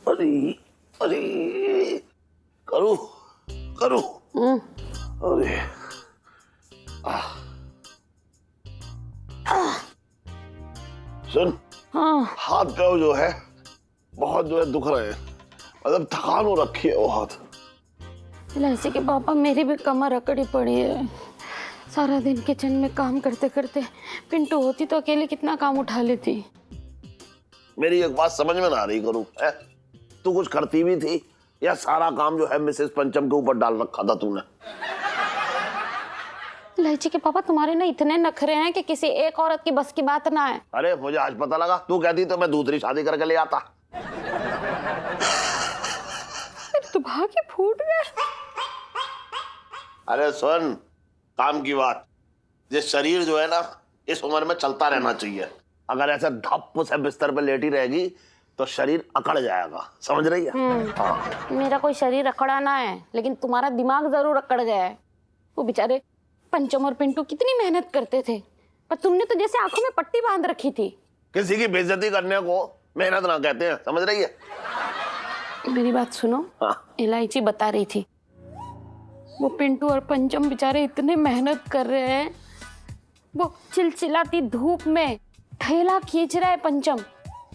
अरे अरे करो करो। अरे सुन, हाथ पैर जो है बहुत जो है दुख रहे हैं, मतलब थकान हो रखी है वो हाथ। ऐसे कि पापा मेरी भी कमर अकड़ी पड़ी है। सारा दिन किचन में काम करते करते पिंटू होती तो अकेले कितना काम उठा लेती। मेरी एक बात समझ में ना आ रही करूं, है तू कुछ करती भी थी या सारा काम जो है मिसेस पंचम के ऊपर डाल रखा था तूने? लाइची के पापा तुम्हारे ना इतने नखरे हैं कि किसी एक औरत की बस की बात ना है। अरे मुझे आज पता लगा, तू कहती तो मैं दूसरी शादी करके ले आता। तो भाग्य फूट गया। अरे सुन, काम की बात, ये शरीर जो है ना इस उम्र में चलता रहना चाहिए। अगर ऐसे धप्प से बिस्तर पे लेटी रहेगी तो शरीर अकड़ जाएगा, समझ रही है? हाँ। मेरा कोई शरीर अकड़ा ना है, लेकिन तुम्हारा दिमाग जरूर अकड़ गया है। वो बेचारे पंचम और पिंटू कितनी मेहनत करते थे, पर तुमने तो जैसे आंखों में पट्टी बांध रखी थी। किसी की बेइज्जती करने को मेहनत ना कहते हैं, समझ रही है? मेरी बात सुनो। हाँ। इलायची बता रही थी वो पिंटू और पंचम बेचारे इतने मेहनत कर रहे हैं। वो चिलचिलाती धूप में ठेला खींच रहा है पंचम,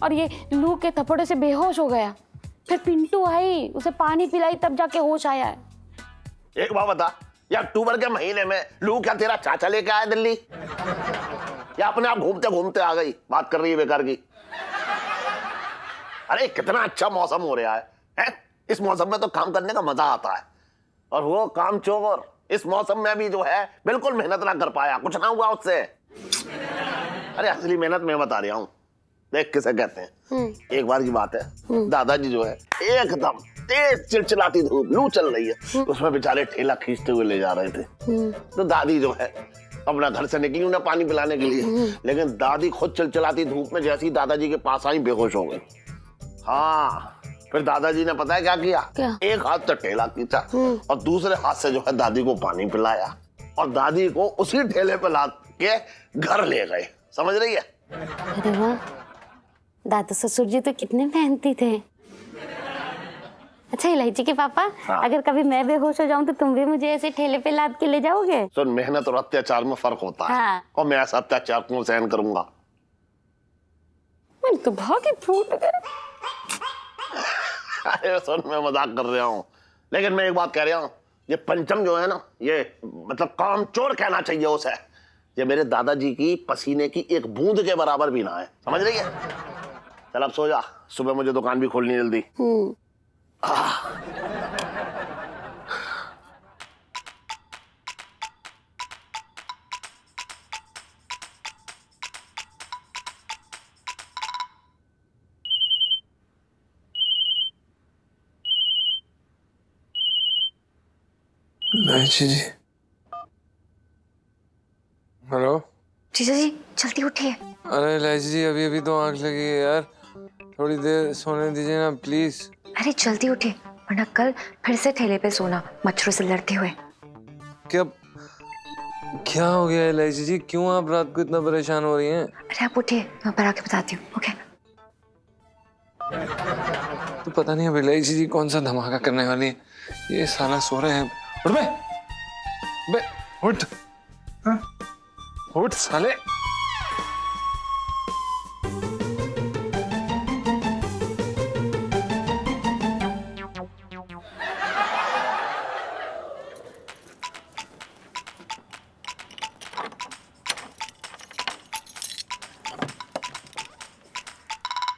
और ये लू के थप्पड़े से बेहोश हो गया। फिर पिंटू आई, उसे पानी पिलाई, तब जाके होश आया है। एक बात बता, या अक्टूबर के महीने में लू क्या तेरा चाचा लेके आया दिल्ली, या अपने आप घूमते घूमते आ गई? बात कर रही है बेकार की। अरे कितना अच्छा मौसम हो रहा है? इस मौसम में तो काम करने का मजा आता है, और वो काम चोर इस मौसम में भी जो है बिल्कुल मेहनत ना कर पाया, कुछ ना हुआ उससे। अरे असली मेहनत मैं बता रहा हूँ, देख किसे कहते हैं। एक बार की बात है, दादाजी जो है एकदम तेज चिलचिलाती धूप, लू चल रही है, उसमें बेचारे ठेला खींचते हुए ले जा रहे थे। तो दादी जो है अपना घर से निकली उन्हें पानी पिलाने के लिए, लेकिन दादी खुद चिलचिलाती धूप में जैसे ही दादाजी के पास आई बेहोश हो गई। हाँ, फिर दादाजी ने पता है क्या किया? एक हाथ से ठेला खींचा और दूसरे हाथ से जो है दादी को पानी पिलाया, और दादी को उसी ठेले पे लाद के घर ले गए, समझ रही है? अरे वाह, दादा ससुर जी तो कितने मेहनती थे। अच्छा इलायची के पापा, हाँ। अगर कभी मैं बेहोश हो जाऊं तो तुम भी मुझे ऐसे ठेले पे लाद के ले जाओगे? सुन, मेहनत और अत्याचार में फर्क होता है। हाँ। और मैं ऐसा अत्याचार क्यों सहन करूंगा? मेरे तो भाग्य फूट गया। अरे सुन, मैं मजाक कर रहा हूँ, लेकिन मैं एक बात कह रहा हूँ, ये पंचम जो है ना, ये मतलब कामचोर कहना चाहिए उसे। ये मेरे दादाजी की पसीने की एक बूंद के बराबर भी ना है, समझ रही है? चल अब सो जा, सुबह मुझे दुकान भी खोलनी जल्दी। इलायची जी। हेलो जीजा जी जल्दी उठिए। अरे इलायची जी, अभी अभी तो आंख लगी है यार, थोड़ी देर सोने दीजिए ना प्लीज। अरे जल्दी उठिए, वरना कल फिर से ठेले पे सोना मच्छरों से लड़ते हुए। क्या क्या हो गया इलायची जी, क्यों आप रात को इतना परेशान हो रही हैं? अरे आप उठिए, मैं ऊपर आके बताती हूँ। ओके। तो पता नहीं अब इलायची जी कौन सा धमाका करने वाली है। ये साला सो रहे हैं। उठ बे, बे उठ, हाँ? उठ साले।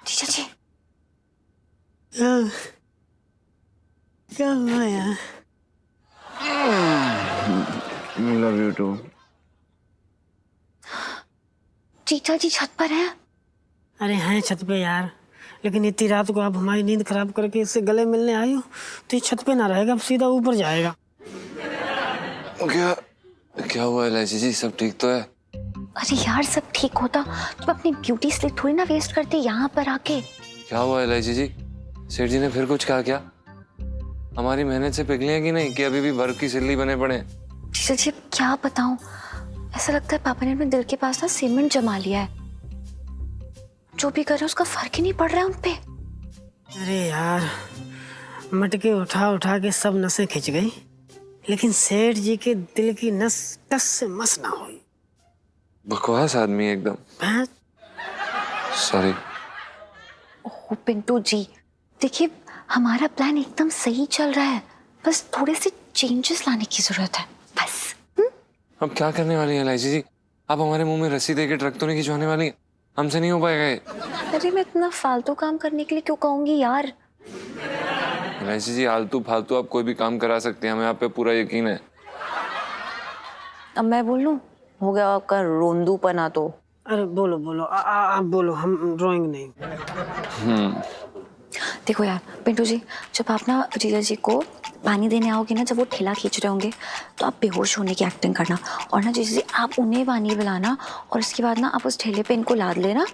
जीजा जी क्या हुआ यार? Love you too. जीजा जी छत पर हैं? अरे हैं छत पे यार, लेकिन इतनी रात को आप हमारी नींद खराब करके इससे गले मिलने आई हो, तो ये छत पे ना रहेगा, अब सीधा ऊपर जाएगा। क्या क्या हुआ इलायची जी, सब ठीक तो है? अरे यार सब ठीक होता तो अपनी ब्यूटी स्लिप थोड़ी ना वेस्ट करती यहाँ पर आके। क्या हुआ इलायची जी, सेठ जी ने फिर कुछ कहा क्या? हमारी मेहनत से पिघली है कि नहीं, कि अभी भी बर्फ की सिल्ली बने पड़े? जीजा जी क्या बताऊं, ऐसा लगता है पापा ने अपने दिल के पास ना सीमेंट जमा लिया है। जो भी कर रहे हैं उसका फर्क ही नहीं पड़ रहा है उन पे। अरे यार, मटके उठा उठा के सब नसें खिंच गई, लेकिन सेठ जी के दिल की नस टस से मस ना हुई। बकवास आदमी है एकदम। हाँ? सॉरी। ओह पिंटू जी, देखिए हमारा प्लान एकदम सही चल रहा है, बस थोड़े से चेंजेस लाने की जरूरत है बस। अब क्या करने वाली है एलआईसी जी? आप हमारे मुंह में रस्सी दे के ट्रक तो नहीं खिंचवाने वाली? हमसे नहीं हो पाएगा ये। अरे मैं इतना फालतू काम करने के लिए क्यों कहूंगी यार। एलआईसी जी, आलतू फालतू आप कोई भी काम करा सकते हैं, हमें आप पे पूरा यकीन है। अब मैं बोल लूं, हो गया आपका रोंदूपना तो। अरे बोलो बोलो, आप बोलो, हम ड्राइंग नहीं। देखो यार पिंटू जी, जब आप ना जीजा जी को पानी देने आओगे ना, जब वो ठेला खींच रहे होंगे तो आप बेहोश होने की एक्टिंग करना, और ना जीजा जी आप उन्हें पानी पिलाना, और उसके बाद ना आप उस ठेले पे इनको लाद लेना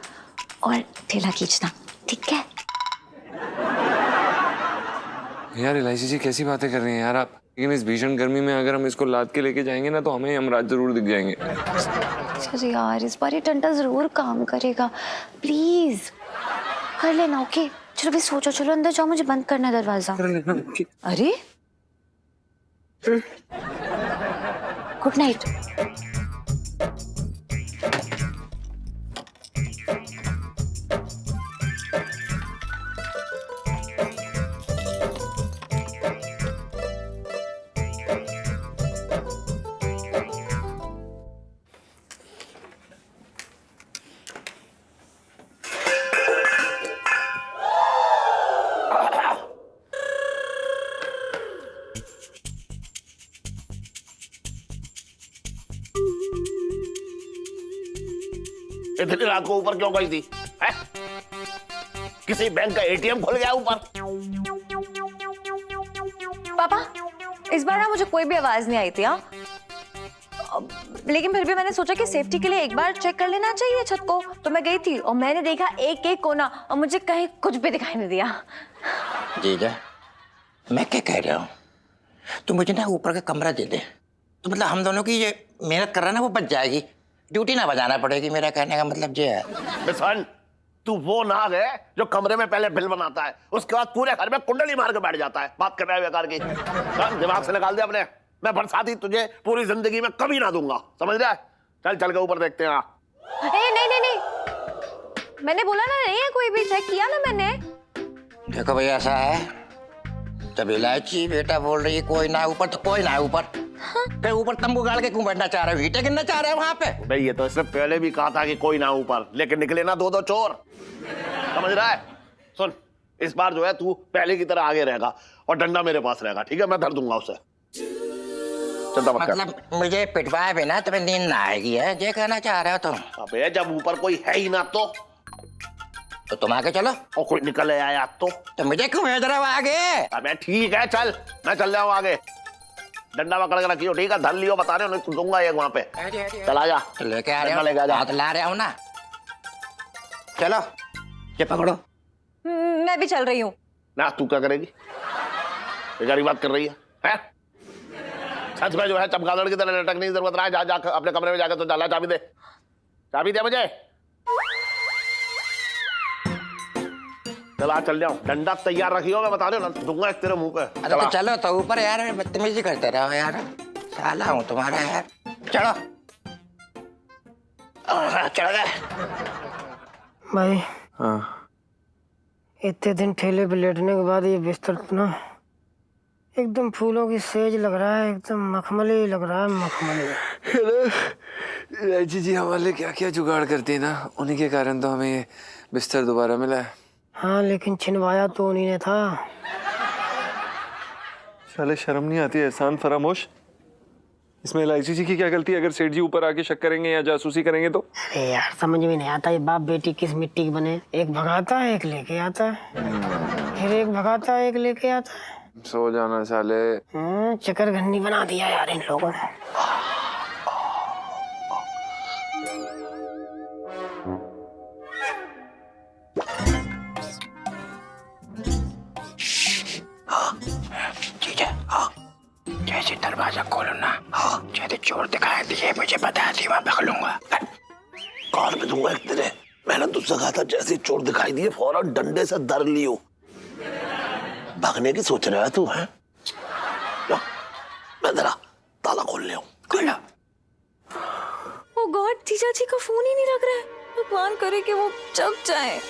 और ठेला खींचना, ठीक है? यार एलआईसी जी कैसी बातें कर रही हैं यार आप? लेकिन इस भीषण गर्मी में अगर हम इसको लाद के लेके जाएंगे ना तो हमें यमराज जरूर दिख जाएंगे। अरे यार इस बार ये डंडा जरूर काम करेगा, प्लीज कर लेना। ओके चलो भी सोचो, चलो अंदर जाओ, मुझे बंद करना है दरवाजा। अरे गुड नाइट। इतनी रात को ऊपर क्यों गई थी? है? किसी बैंक का एटीएम खुल गया ऊपर? पापा इस बार ना मुझे कोई भी आवाज नहीं आई थी। हाँ, लेकिन फिर भी मैंने सोचा कि सेफ्टी के लिए एक बार चेक कर लेना चाहिए छत को, तो मैं गई थी और मैंने देखा एक एक कोना, और मुझे कहीं कुछ भी दिखाई नहीं दिया। जीजा, मैं क्या कह रहा हूँ, तू मुझे ना ऊपर का कमरा दे दे, तो मतलब हम दोनों की ये मेहनत कर रहा ना वो बच जाएगी, ड्यूटी ना बजाना पड़ेगी। मेरा कहने का मतलब ये है। बिसन, तू वो नाग है जो कमरे में पहले बिल बनाता है, उसके बाद पूरे घर में कुंडली मार के बैठ जाता है बात कर रहा है बेकार की। दिमाग से निकाल दे अपने। मैं बरसाती तुझे पूरी जिंदगी में कभी ना दूंगा, समझ रहा है? चल चल के ऊपर देखते हैं। नहीं नहीं नहीं, मैंने बोला ना नहीं है कोई भी, चेक किया ना मैंने। देखो भैया ऐसा है, जब इलायची बेटा बोल रही है कोई ना ऊपर तो कोई ना ऊपर, फिर ऊपर तंबू गाड़ के क्यों बैठना चाह रहे हो? ईंटें गिनना चाह रहे हो वहां पे? भाई ये तो इससे पहले भी कहा था कि कोई ना ऊपर, लेकिन निकले ना दो दो चोर, समझ रहा है? सुन, इस बार जो है तू पहले की तरह आगे रहेगा और डंडा मेरे पास रहेगा, ठीक है? मैं धर दूंगा उसे। मतलब मुझे पिटवाए बिना तुम्हें नींद ना आएगी है, ये कहना चाह रहे हो तुम? अबे जब ऊपर कोई है ही ना तो तुम आगे चलो। और कोई निकल आया तो मुझे क्यों भेज रहे हो आगे? अबे ठीक है चल, मैं चल जाऊँ आगे। डंडा पकड़ के रखियो, ठीक है? धर लियो, बता रहे हो, दूंगा एक वहां पे। चला जा, लेके आ रहे हो, लेके आ जा। हाथ ला रहे हो ना, चलो ये पकड़ो। मैं भी चल रही हूँ। ना तू क्या करेगी? बेचारी बात कर रही है? सच में जो है चमगादड़ की तरह लटकने की जरूरत ना है। जा अपने कमरे में जाकर तो डाला, चाबी दे, चाबी दे मुझे। चल आ, चल जाओ। डंडा तैयार रखियो, मैं बता रही हूँ ना, दूंगा एक तेरे मुंह पे। अरे तो चलो तो ऊपर यार, बदतमीजी करते रहो यार, साला हूँ तुम्हारा यार। चलो चल गए भाई। हाँ इतने दिन ठेले पे लेटने के बाद ये बिस्तर ना एकदम फूलों की सेज लग रहा है, एकदम मखमली लग रहा है, मखमली। एलआईसी जी हमारे क्या क्या जुगाड़ करती है ना, उन्हीं के कारण तो हमें ये बिस्तर दोबारा मिला है। हाँ लेकिन छिनवाया तो उन्हीं ने था। साले शर्म नहीं आती? एहसान फरामोश, इसमें एलआईसी जी की क्या गलती है? अगर सेठ जी ऊपर आके शक करेंगे या जासूसी करेंगे तो? अरे यार समझ में नहीं आता, ये बाप बेटी किस मिट्टी के बने, एक भगाता है एक लेके आता है, फिर एक भगाता है एक लेके आता है। सो जाना साले। चक्कर घन्नी बना दिया यार इन लोगों ने। ठीक है, हाँ जैसे दरवाजा खोलो ना, हाँ जैसे चोर दिखाई दिए मुझे बता दी, मैं पकड़ लूंगा। कौन पे दूंगा एक तेरे? मैंने उस जगह था, जैसे चोर दिखाई दिए फौरन डंडे से धर लियो। भागने की सोच रहा है तू? है मैं जरा ताला खोल ले खोला। ओ गॉड, जीजा जी का फोन ही नहीं लग रहा है। भगवान करे कि वो जग जाए।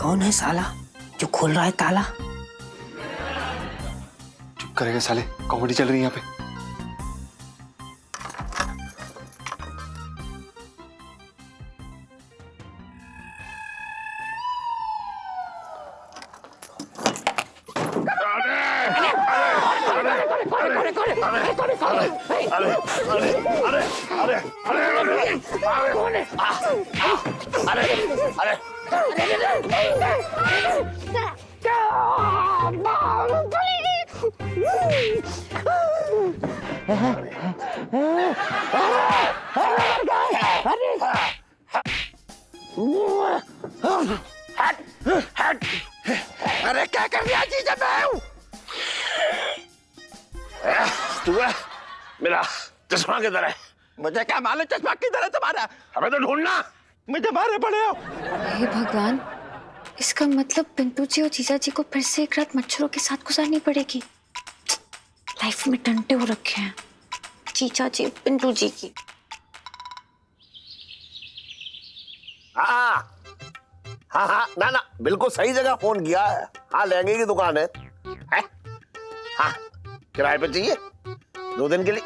कौन है साला जो खोल रहा है ताला? चुप करेगा साले, कॉमेडी चल रही है यहाँ पे। अरे क्या कर रही है जीजा बहू? तू है? मेरा चश्मा किधर है? मुझे क्या मालूम चश्मा किधर है तुम्हारा? हमें तो ढूंढना। मुझे मारे पड़े हो। हे भगवान, इसका मतलब पिंटू जी और जीजा जी को फिर से एक रात मच्छरों के साथ गुजारनी पड़ेगी। लाइफ में टंटे हो रखे हैं जीजा जी पिंटू जी की। हाँ हाँ हाँ, ना ना, बिल्कुल सही जगह फोन किया है। हाँ, लहंगे की दुकान है? हाँ, किराए पे चाहिए 2 दिन के लिए।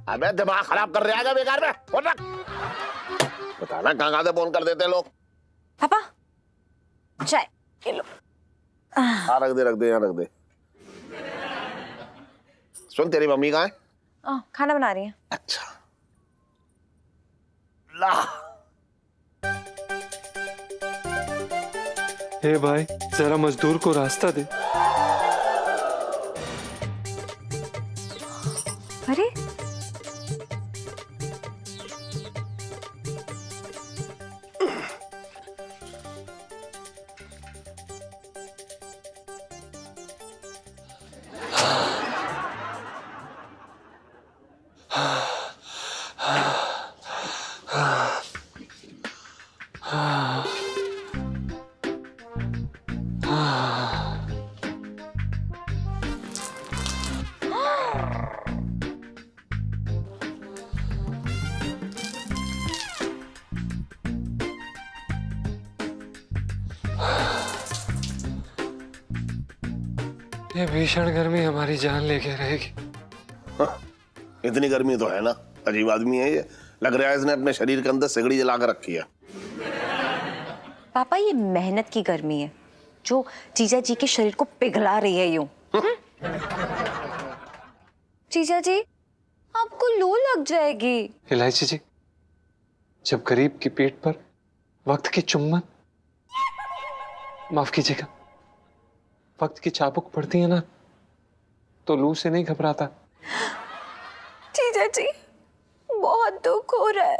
अबे दिमाग खराब कर रहा है बेकार में। फोन रख। बताना कहाँ से फोन कर देते लोग। पापा चाय ये लो। हाँ, रख दे यहाँ रख दे। सुन, तेरी मम्मी कहाँ है? खाना बना रही है। अच्छा, ला। हे भाई, जरा मजदूर को रास्ता दे। अरे ये भीषण गर्मी हमारी जान लेके रहेगी। इतनी गर्मी तो है ना। अजीब आदमी है ये। लग रहा है इसने अपने शरीर के अंदर सिगड़ी जला कर रखी है। पापा, ये मेहनत की गर्मी है जो जीजा जी के शरीर को पिघला रही है यूं। जीजा जी, आपको लू लग जाएगी। इलायची जी, जब गरीब की पीठ पर वक्त की चुम्बन, माफ कीजिएगा, वक्त की चाबुक पड़ती है ना, तो लू से नहीं घबराता। जीजा जी, बहुत दुख हो रहा है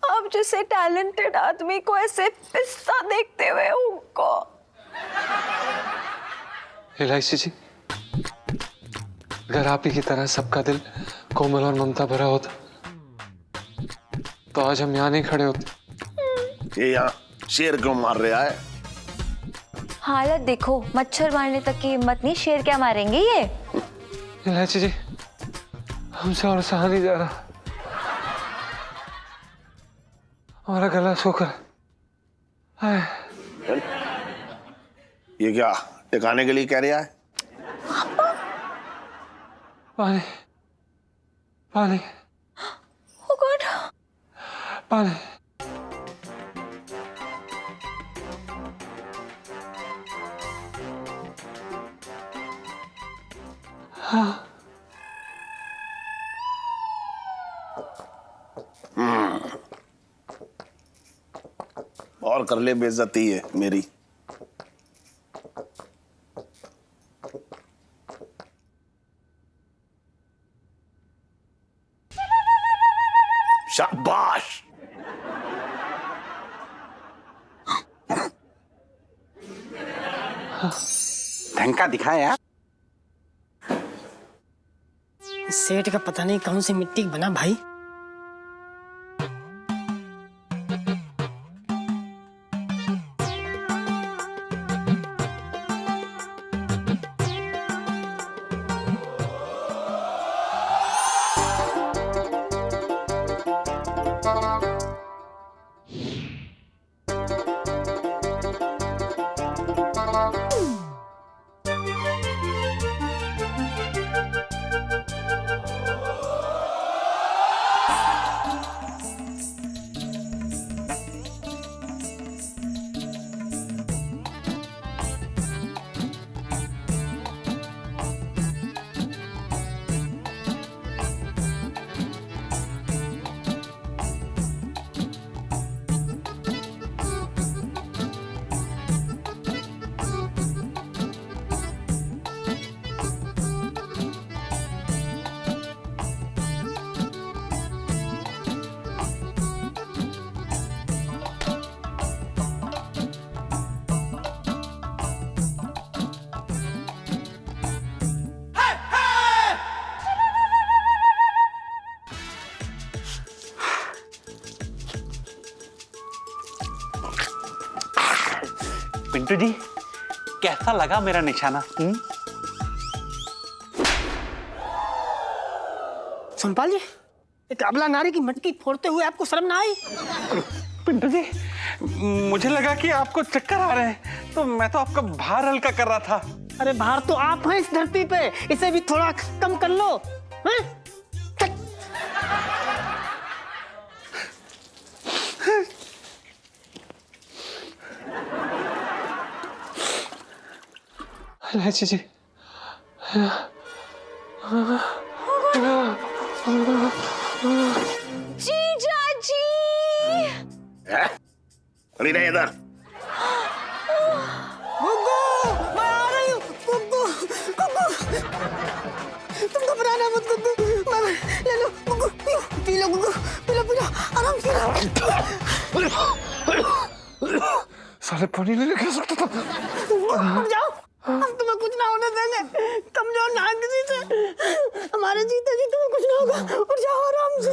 आप जैसे टैलेंटेड आदमी को ऐसे पिस्ता देखते हुए उनको। इलायची जी, अगर आप ही की तरह सबका दिल कोमल और ममता भरा होता तो आज हम यहाँ नहीं खड़े होते। ये यहाँ शेर क्यों मार रहा है? हालत देखो, मच्छर मारने तक की हिम्मत नहीं, शेर क्या मारेंगे ये। इलायची जी, हमसे और सहा नहीं जा रहा, हमारा गला सूखा है। ये क्या टिकाने के लिए कह रहा है? पानी पानी Oh God! पानी। और कर ले बेइज्जती है मेरी। शाबाश। ढंग का दिखा यार। सेठ का पता नहीं कौन सी मिट्टी बना भाई। पिंटू जी कैसा लगा मेरा निशाना? सोनपाल जी, एक अबला नारी की मटकी फोड़ते हुए आपको शर्म ना आई? पिंटू जी मुझे लगा कि आपको चक्कर आ रहे हैं तो मैं तो आपका भार हल्का कर रहा था। अरे बाहर तो आप हैं इस धरती पे, इसे भी थोड़ा कम कर लो। हैं? इलायची जी, जीजा जी। खड़ी रहे इधर। गुग्गू, मैं आ रही हूँ। गुग्गू, गुग्गू, तुम घबराना मत गुग्गू। ले लो गुग्गू, पी लो गुग्गू, पी लो, आराम से। साले पानी नहीं लेके आ सकता था। उठ जाओ, हम तुम्हें कुछ ना होने देंगे। कमजोर ना किसी से, हमारे जीते जी तुम्हें कुछ ना होगा। उठ जाओ आराम से।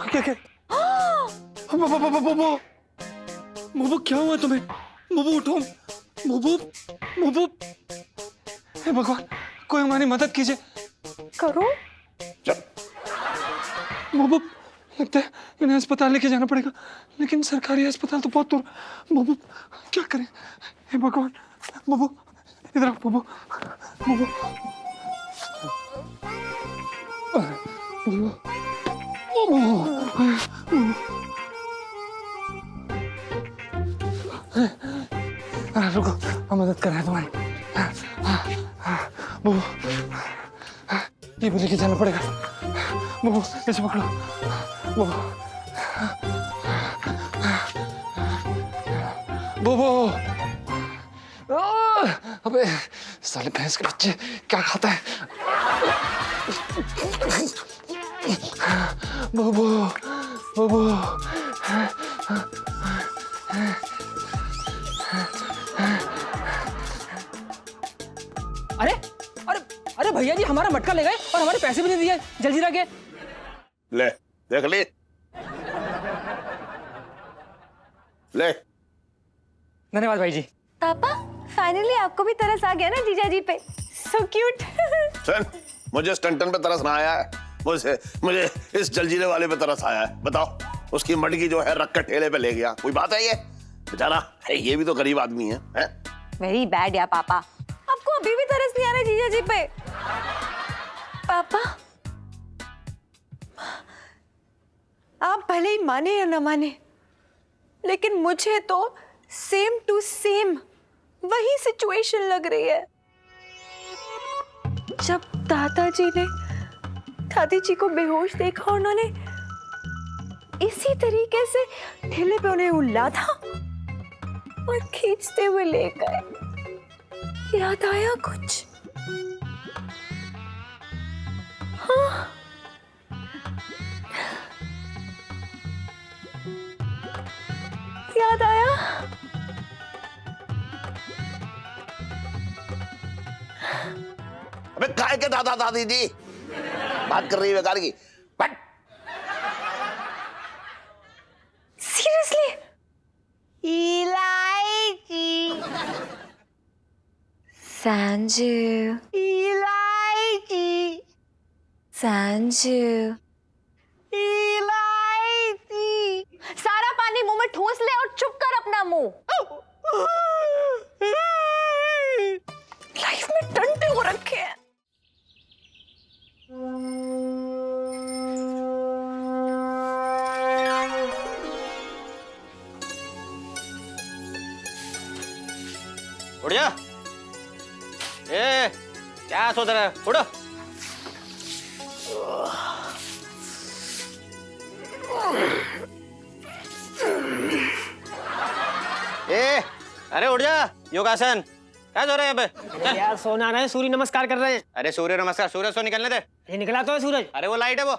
क्या क्या? मुबू क्या हुआ तुम्हें? मुबू उठो, मुबू, मुबू। हे भगवान, कोई हमारी मदद कीजिए। करो। मुबू, लगता है इन्हें अस्पताल लेके जाना पड़ेगा, लेकिन सरकारी अस्पताल तो बहुत दूर। मुबू क्या करें? हे भगवान, मुबू इधर आओ, मुबू, मुबू, रुको, हम मदद कर रहे हैं तुम्हारी। मुबू, ये भी लेके जाना पड़ेगा। मुबू ऐसे पकड़ो, मुबू, मुबू। अबे साले भैंस के बच्चे क्या खाता है? बुबू, बुबू। अरे अरे अरे भैया जी, हमारा मटका ले गए और हमारे पैसे भी नहीं दिए जलजीरा के। ले देख ले, ले। धन्यवाद भाई जी। पापा फाइनली आपको भी तरस आ गया ना जीजा जी पे। So cute. सुन, मुझे स्टंटन पे तरस ना आया है, मुझे इस जलजीरे वाले पे तरस आया है। बताओ, उसकी मटकी जो है रख कर ठेले पे ले गया, कोई बात है ये? बेचारा ये भी तो गरीब आदमी है? वेरी बैड यार पापा, आपको अभी भी तरस नहीं आ रहा जीजा जी पे? पापा आप भले ही माने या न माने, लेकिन मुझे तो सेम टू सेम वही सिचुएशन लग रही है। जब दादाजी ने दादी जी को बेहोश देखा, उन्होंने इसी तरीके से ठेले पे उन्हें उलादा और खींचते हुए ले गए। याद आया कुछ? हाँ। याद आया? अबे काय के दादा दादी जी बात कर रही है बेकार की। But seriously? इलायची, संजू, इलायची, संजू, इलायची। सारा पानी मुंह में ठूस ले और चुप कर अपना मुंह। लाइफ में टंटे हो रखे हैं। उठ जा। ए, क्या सोच रहा है? उठो। ए, अरे उठ जा। योगासन क्या सो रहे हैं यहाँ पे? चल। यार सोना रहे, सूर्य नमस्कार कर रहे हैं। अरे सूर्य नमस्कार, सूरज तो निकलने दे। ये निकला तो है सूरज। अरे वो लाइट है वो।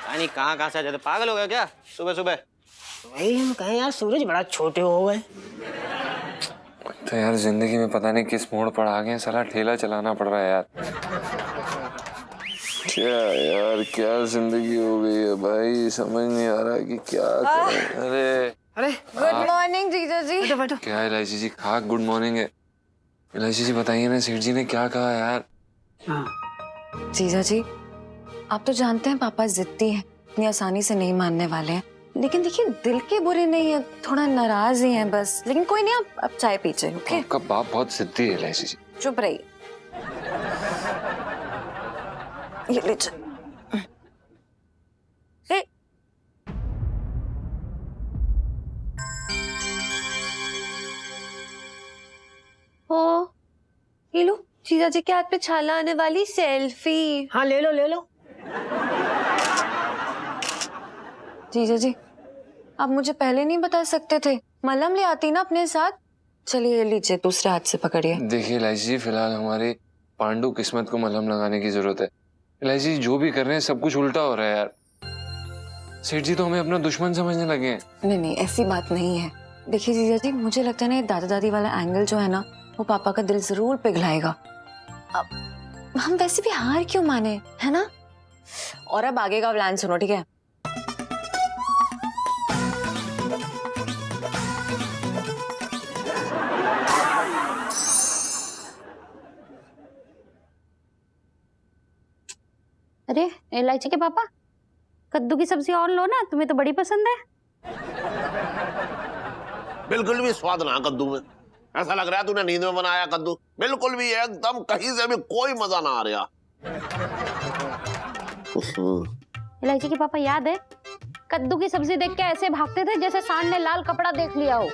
नहीं कहाँ से आ जाते, पागल हो गए क्या सुबह सुबह? वही हम कहें यार, सूरज बड़ा छोटे हो गए। तो यार जिंदगी में पता नहीं किस मोड़ पर आ गए, साला ठेला चलाना पड़ रहा है यार। क्या यार, क्या जिंदगी हो गई है भाई, समझ नहीं आ रहा कि क्या करें। अरे गुड मॉर्निंग जीजा जी। बैठो बैठो। क्या इलायची जी, खाक गुड मॉर्निंग है। इलायची जी बताइए ना, सेठ जी ने क्या कहा यार? जीजा जी, आप तो जानते हैं पापा जिद्दी हैं, इतनी आसानी से नहीं मानने वाले हैं। लेकिन देखिए दिल के बुरे नहीं है, थोड़ा नाराज ही हैं बस। लेकिन कोई नहीं, आप चाय पीजिए। ओके? आपका बाप बहुत जिद्दी है इलायची जी। चुप रहिए। ये लीजिए। ए, ओ, ये लो जीजा जी के हाथ पे छाला आने वाली सेल्फी। हाँ ले लो ले लो। जीजा जी, आप मुझे पहले नहीं बता सकते थे, मलहम ले आती ना अपने साथ। चलिए ये लीजिए, दूसरे हाथ से पकड़िए। देखिए इलायची जी, फिलहाल हमारे पांडु किस्मत को मलहम लगाने की जरूरत है। इलायची जी जो भी कर रहे हैं सब कुछ उल्टा हो रहा है यार। सेठ जी तो हमें अपना दुश्मन समझने लगे हैं। नहीं नहीं, ऐसी बात नहीं है। देखिए जीजा जी, मुझे लगता है ना ये दादा दादी वाला एंगल जो है ना, वो पापा का दिल जरूर पिघलाएगा। अब हम वैसे भी हार क्यों माने, है ना? और अब आगे का प्लान सुनो, ठीक है? अरे इलायची के पापा, कद्दू की सब्जी और लो ना, तुम्हें तो बड़ी पसंद है। बिल्कुल भी स्वाद ना कद्दू में। ऐसा लग रहा है तूने नींद में बनाया कद्दू। बिल्कुल भी एकदम कहीं से भी कोई मजा ना आ रहा। इलायची के पापा याद है, कद्दू की सब्जी देख के ऐसे भागते थे जैसे सांड ने लाल कपड़ा देख लिया हो।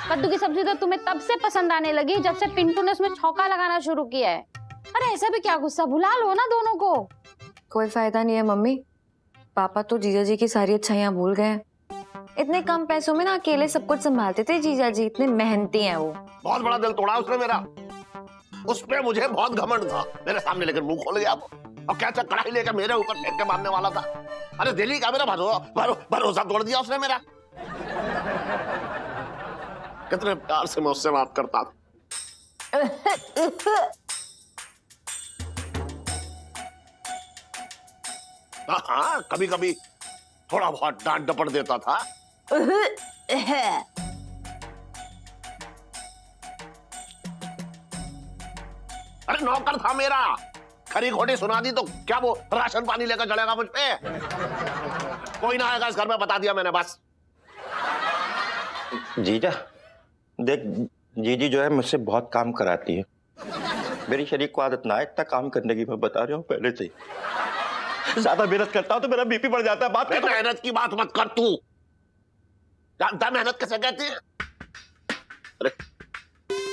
कद्दू की सब्जी तो तुम्हें तब से पसंद आने लगी जब से पिंटू ने उसमें छौंका लगाना शुरू किया है। अरे ऐसा भी क्या गुस्सा, भुला लो ना दोनों को। कोई फायदा नहीं है मम्मी, पापा तो जीजा जी की सारी अच्छाइयाँ भूल गए हैं। इतने कम पैसों में ना अकेले सब कुछ संभालते थे जीजा जी, इतने मेहनती हैं वो। बहुत बड़ा दिल तोड़ा उसने मेरा। उस पे मुझे बहुत घमंड था, मेरे सामने लेकर मुंह खोल गया वो। अब क्या कढ़ाई लेकर मेरे ऊपर फेंक के मारने वाला था। अरे दिल्ली का मेरा भरोसा तोड़ दिया उसने मेरा। कितने प्यार से मैं उससे बात करता था। हाँ, कभी कभी थोड़ा बहुत डांट डपट देता था। अरे नौकर था मेरा, खरी खोटी सुना दी तो क्या वो राशन पानी लेकर चलेगा मुझ पे? कोई ना आएगा इस घर में, बता दिया मैंने बस। जीजा देख, जीजी जो है मुझसे बहुत काम कराती है। मेरी शरीर को आदत ना है इतना काम करने की, मैं बता रहा हूँ पहले से। ज्यादा मेहनत करता हूँ तो मेरा बीपी बढ़ जाता है। बात कर, मेहनत की बात मत कर तू। जानता मेहनत कैसे कहते हैं? अरे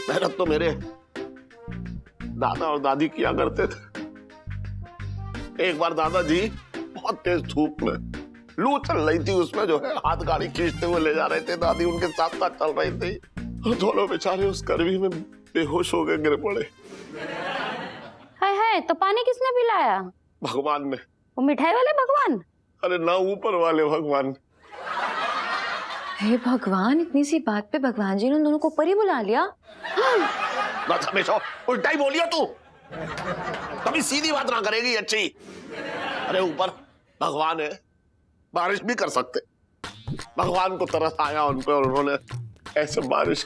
मेहनत तो मेरे दादा और दादी किया करते थे। एक बार दादाजी बहुत तेज धूप में लू चल रही थी, उसमें जो है हाथ गाड़ी खींचते हुए ले जा रहे थे। दादी उनके साथ साथ चल रही थी और दोनों बेचारे उस गर्मी में बेहोश हो गए, गिर पड़े। हाय हाय, तो पानी किसने पिलाया? भगवान ने। वो मिठाई वाले भगवान? अरे ना, ऊपर वाले भगवान। हे भगवान, इतनी सी बात पे भगवान जी ने उन दोनों को ऊपर ही बुला लिया। बस हमेशा उल्टा ही बोलियो तू, कभी सीधी बात ना करेगी अच्छी। अरे ऊपर भगवान है, बारिश भी कर सकते। भगवान को तरस आया उन पे और उन्होंने ऐसे बारिश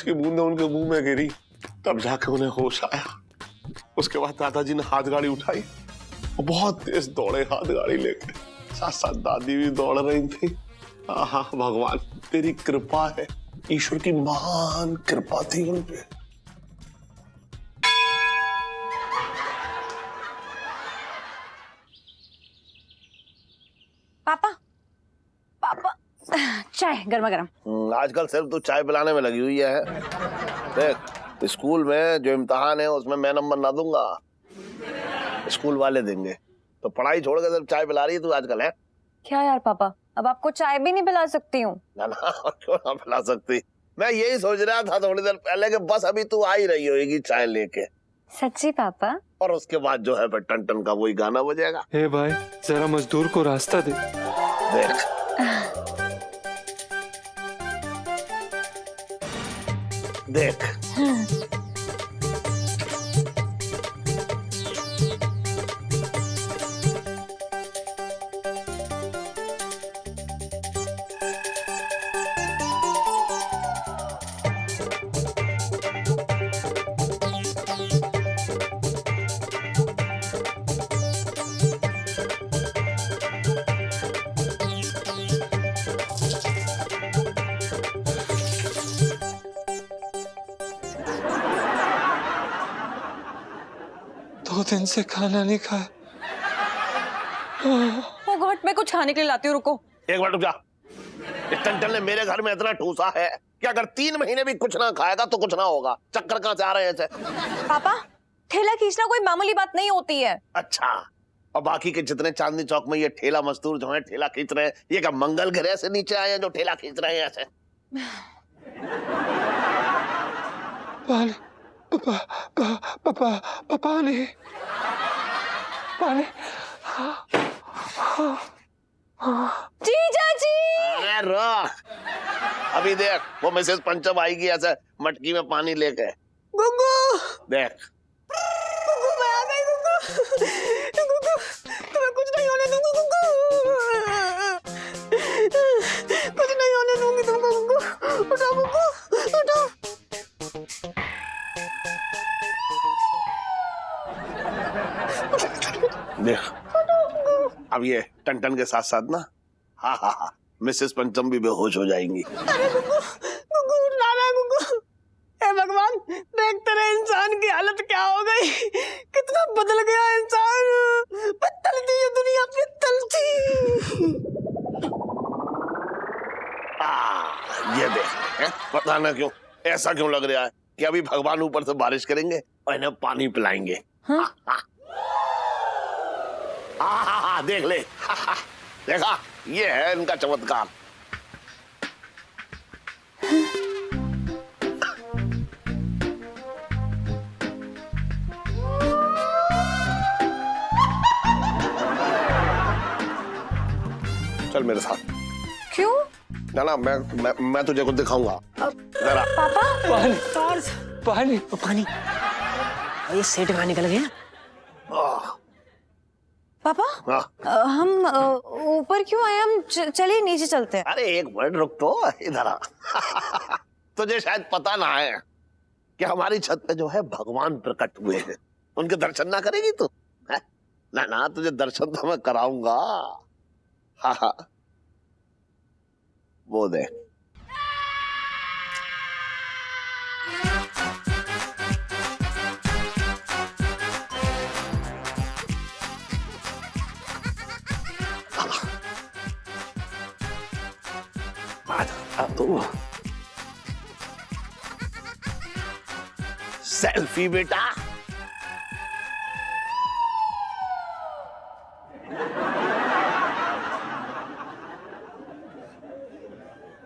की बूंदें उनके मुंह में गिरी, तब जाके उन्हें होश आया। उसके बाद दादाजी ने हाथ गाड़ी उठाई, वो बहुत तेज दौड़े हाथ गाड़ी लेके, साथ साथ दादी भी दौड़ रही थी। आहा भगवान तेरी कृपा है, ईश्वर की महान कृपा थी उन पे। पापा, पापा, चाय गर्मा गर्म। आजकल सिर्फ तू चाय पिलाने में लगी हुई है। देख, स्कूल में जो इम्तिहान है उसमें मैं नंबर ना दूंगा, स्कूल वाले देंगे। तो पढ़ाई छोड़ के सिर्फ चाय पिला रही है तू आजकल, है? क्या यार पापा, अब आपको चाय भी नहीं पिला सकती हूँ? ना ना, क्यों ना पिला सकती। मैं यही सोच रहा था थोड़ी देर पहले कि बस अभी तू आ ही रही होगी चाय लेके। सच्ची पापा? और उसके बाद जो है फिर टन टन का वही गाना बजेगा। हे भाई, जरा मजदूर को रास्ता दे। देख देख दो दिन से खाना नहीं खाया। वो घोट में कुछ खाने के लिए लाती हूँ, रुको। एक मिनट रुक जा। इस टंटन ने मेरे घर में इतना ठूसा है कि अगर 3 महीने भी कुछ ना खाएगा तो कुछ ना होगा। चक्कर कहाँ से आ रहे हैं ऐसे? पापा, ठेला खींचना कोई मामूली बात नहीं होती है। अच्छा, और बाकी के जितने चांदनी चौक में ये ठेला मजदूर जो है ठेला खींच रहे हैं, ये क्या मंगल ग्रह से नीचे आए हैं जो ठेला खींच रहे हैं ऐसे? पानी, पानी, पानी। जीजा जी! अरे रुक, अभी देख वो मिसेस पंचम आएगी ऐसे मटकी में पानी लेके। गुग्गू, देख गुग्गू मैं आ गई। गुग्गू, गुग्गू तुम्हें कुछ नहीं होने दूंगी। गुग्गू, कुछ नहीं होने दूंगी तुमको। गुग्गू उठो, गुग्गू उठो। देख, अब ये टन के साथ साथ ना हाँ हाँ हाँ मिसेस पंचम भी बेहोश हो जाएंगी। अरे गुग्गू, गुग्गू उठ ना रहा है। गुग्गू, हे भगवान, देख तेरे इंसान की हालत क्या हो गई। कितना बदल गया इंसान। पत्तल थी ये दुनिया, पित्तल थी। ये देख, हैं? पता ना क्यों ऐसा क्यों लग रहा है कि अभी भगवान ऊपर से बारिश करेंगे और इन्हें पानी पिलाएंगे। हाँ? हाँ, देख ले। देखा, ये है इनका चमत्कार। चल मेरे साथ। क्यों? ना मैं तुझे कुछ दिखाऊंगा। जरा। पापा, पानी, पानी, पानी। ये सेठ कहाँ निकल गया? पापा, हाँ। हम ऊपर क्यों आए? हम चलिए नीचे चलते हैं। अरे एक मिनट रुक तो, इधर आ। तुझे शायद पता ना है कि हमारी छत पे जो है भगवान प्रकट हुए हैं। उनके दर्शन ना करेगी तू? ना तुझे दर्शन तो मैं कराऊंगा। हाँ हाँ, वो देख। तू सेल्फी बेटा।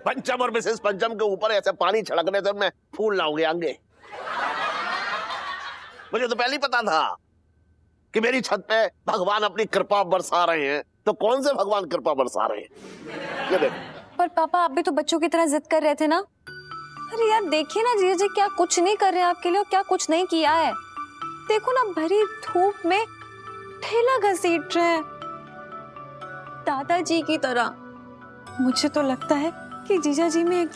पंचम और मिसेस पंचम के ऊपर ऐसे पानी छिड़कने से मैं फूल लाऊंगे आगे। मुझे तो पहले ही पता था कि मेरी छत पे भगवान अपनी कृपा बरसा रहे हैं। तो कौन से भगवान कृपा बरसा रहे हैं? ये देख, पर पापा आप भी तो बच्चों की तरह जिद कर रहे थे ना। अरे यार देखिए ना जीजा जी क्या कुछ नहीं कर रहे हैं आपके लिए और क्या कुछ नहीं किया है। देखो ना भरी धूप में ठेला घसीट रहे हैं दादाजी की तरह। मुझे तो लगता है कि जीजा जी में एक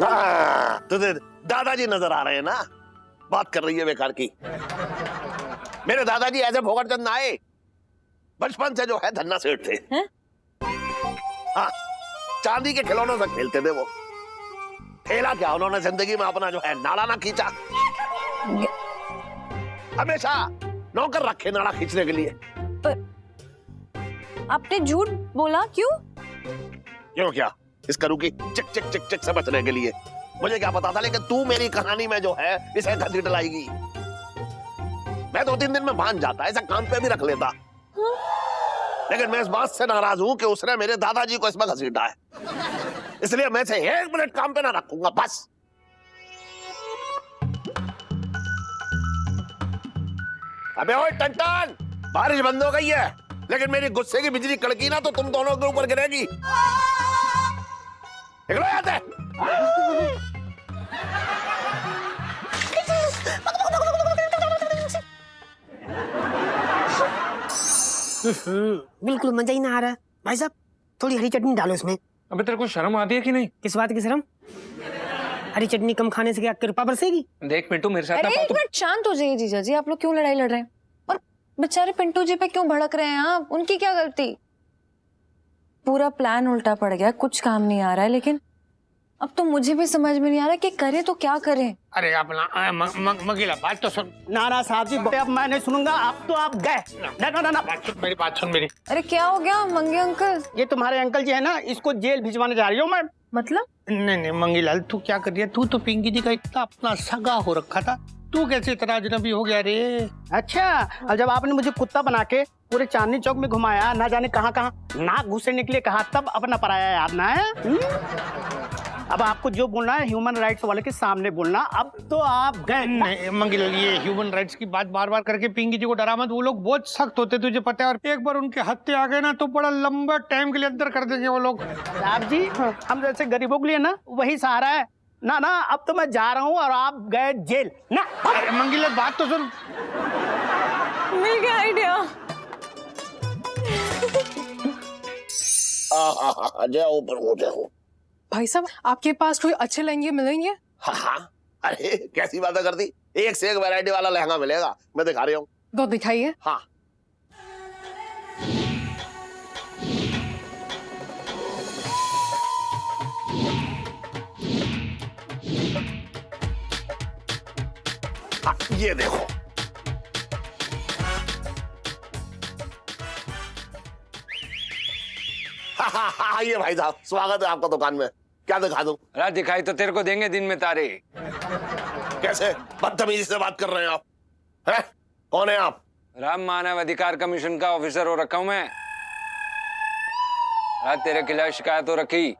तुझे दादाजी नजर आ रहे हैं ना, बात कर रही है बेकार की। मेरे दादाजी ऐसे भोगट चंद आए, बचपन से जो है धन्ना सेठ थे। हाँ, चांदी के खिलौनों से खेलते थे वो। ठेला क्या, उन्होंने जिंदगी में अपना जो है नाड़ा ना खींचा। हमेशा नौकर रखे नाड़ा खींचने के लिए। पर आपने झूठ बोला क्यों? क्यों क्या? इस करू की चिक चिक चिक चिक से बचने के लिए। मुझे क्या पता था, लेकिन तू मेरी कहानी में जो है इसे घसीट लाएगी। मैं 2-3 दिन में मान जाता, ऐसा काम पे भी रख लेता। लेकिन मैं इस बात से नाराज हूं कि उसने मेरे दादाजी को इसमें घसीटा है, इसलिए मैं इसे 1 मिनट काम पे ना रखूंगा बस। अबे ओए टंटन, बारिश बंद हो गई है, लेकिन मेरी गुस्से की बिजली कड़की ना तो तुम दोनों के ऊपर गिरेगी। निकलो यहाँ से। बिल्कुल मजा ही ना आ रहा है भाई साहब। थोड़ी हरी चटनी डालो इसमें। अबे तेरे को शर्म आती है कि नहीं? किस बात की शर्म? हरी चटनी कम खाने से क्या कृपा बरसेगी? देख पिंटू मेरे साथ अरे एक मिनट शांत हो जाइए जीजा जी, आप लोग क्यों लड़ाई लड़ रहे हैं? और बेचारे पिंटू जी पे क्यों भड़क रहे हैं आप? उनकी क्या गलती? पूरा प्लान उल्टा पड़ गया, कुछ काम नहीं आ रहा है। लेकिन अब तो मुझे भी समझ में नहीं आ रहा कि करें तो क्या करें। अरे अपना मगीला बात तो सुन। नारा साहब जी, अब मैं नहीं सुनूंगा। अब तो आप गए। ना मेरी बात सुन मेरी। अरे क्या हो गया मंगे अंकल? ये तुम्हारे अंकल जी है ना, इसको जेल भिजवाने जा रही हूँ मैं। मतलब? नहीं मंगीलाल, तू क्या कर रही है? तू तो पिंकी जी का इतना अपना सगा हो रखा था, तू कैसे इतना अजनबी हो गया रे? अच्छा, और जब आपने मुझे कुत्ता बना के पूरे चांदनी चौक में घुमाया, ना जाने कहाँ कहाँ नाक घुसेने के लिए कहा, तब अपना पराया याद ना है? अब आपको जो बोलना है ह्यूमन राइट्स वाले के सामने बोलना। अब तो आप गए। नहीं मंगीलाल, ये ह्यूमन राइट्स की बात बार बार करके पिंकी जी को डरा मत। वो लोग बहुत सख्त होते, तुझे पता है। और एक बार उनके हत्थे आ गए ना तो बड़ा लंबा टाइम के लिए अंदर कर देंगे वो लोग। साहब जी, हम जैसे गरीबों के लिए ना वही सहारा है ना। ना अब तो मैं जा रहा हूँ और आप गए जेल ना। मंगीलाल बात तो सुन। मिल गया आइडिया। जय ऊपर हो जाओ। भाई साहब आपके पास कोई अच्छे लहंगे मिलेंगे? हाँ, अरे कैसी बातें कर दी। एक से एक वैरायटी वाला लहंगा मिलेगा, मैं दिखा रही हूँ। तो दिखाइए। हाँ, ये देखो। हाँ, ये भाई साहब स्वागत है आपका दुकान में। क्या दिखा दूं? रात दिखाई तो तेरे को देंगे दिन में तारे। कैसे बदतमीजी से बात कर रहे हैं आप? हैं? कौन है आप? राम मानव अधिकार कमीशन का ऑफिसर हो रखा हूं मैं। रात तेरे खिलाफ शिकायत हो रखी।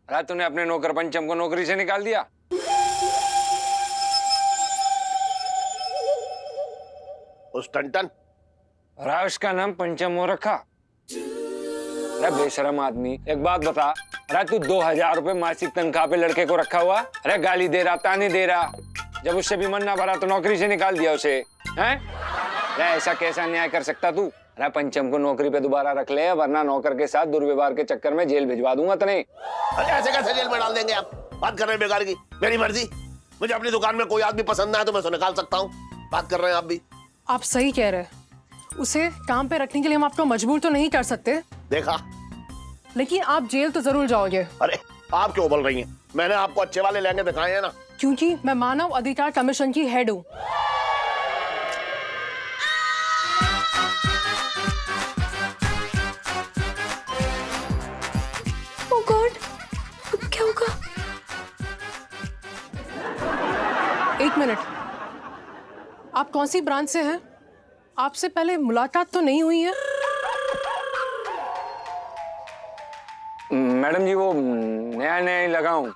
रात तूने अपने नौकर पंचम को नौकरी से निकाल दिया। उस टंटन राज का नाम पंचम हो रखा। अरे बेशरम आदमी, एक बात बता, अरे तू 2000 रुपए मासिक तनख्वाह पे लड़के को रखा हुआ, अरे गाली दे रहा, ताने दे रहा, जब उससे भी मन ना भरा तो नौकरी से निकाल दिया उसे, हैं? अरे ऐसा कैसा न्याय कर सकता तू? अरे पंचम को नौकरी पे दोबारा रख ले, वरना नौकर के साथ दुर्व्यवहार के चक्कर में जेल भिजवा दूंगा तने। अरे ऐसे कैसे जेल में डाल देंगे आप? बात कर रहे हैं बेकार की। मेरी मर्जी, मुझे अपनी दुकान में कोई आदमी पसंद ना है तो मैं उसे निकाल सकता हूँ। बात कर रहे हैं आप भी। आप सही कह रहे हैं। उसे काम पे रखने के लिए हम आपको मजबूर तो नहीं कर सकते, देखा, लेकिन आप जेल तो जरूर जाओगे। अरे आप क्यों बोल रही हैं? मैंने आपको अच्छे वाले लहंगे दिखाए हैं ना। क्योंकि मैं मानव अधिकार कमीशन की हेड हूँ। ओह गॉड, अब क्या होगा? एक मिनट, आप कौन सी ब्रांच से हैं? आपसे पहले मुलाकात तो नहीं हुई है? मैडम जी वो नया नया ही लगा हूं,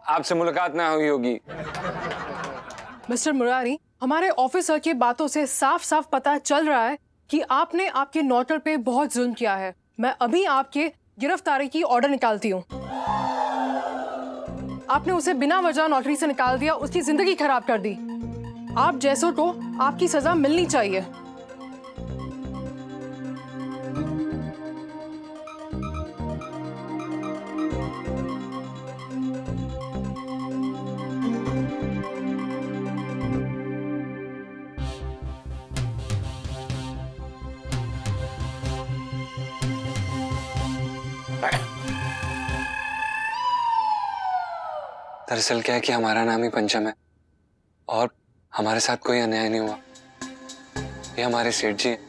आपसे मुलाकात ना हुई होगी। मिस्टर मुरारी, हमारे ऑफिसर की बातों से साफ साफ पता चल रहा है कि आपने आपके नौकर पे बहुत जुल्म किया है। मैं अभी आपके गिरफ्तारी की ऑर्डर निकालती हूँ। आपने उसे बिना वजह नौकरी से निकाल दिया, उसकी जिंदगी खराब कर दी। आप जैसों को आपकी सजा मिलनी चाहिए। दरअसल क्या है कि हमारा नाम ही पंचम है और हमारे साथ कोई अन्याय नहीं हुआ। ये हमारे सेठ जी हैं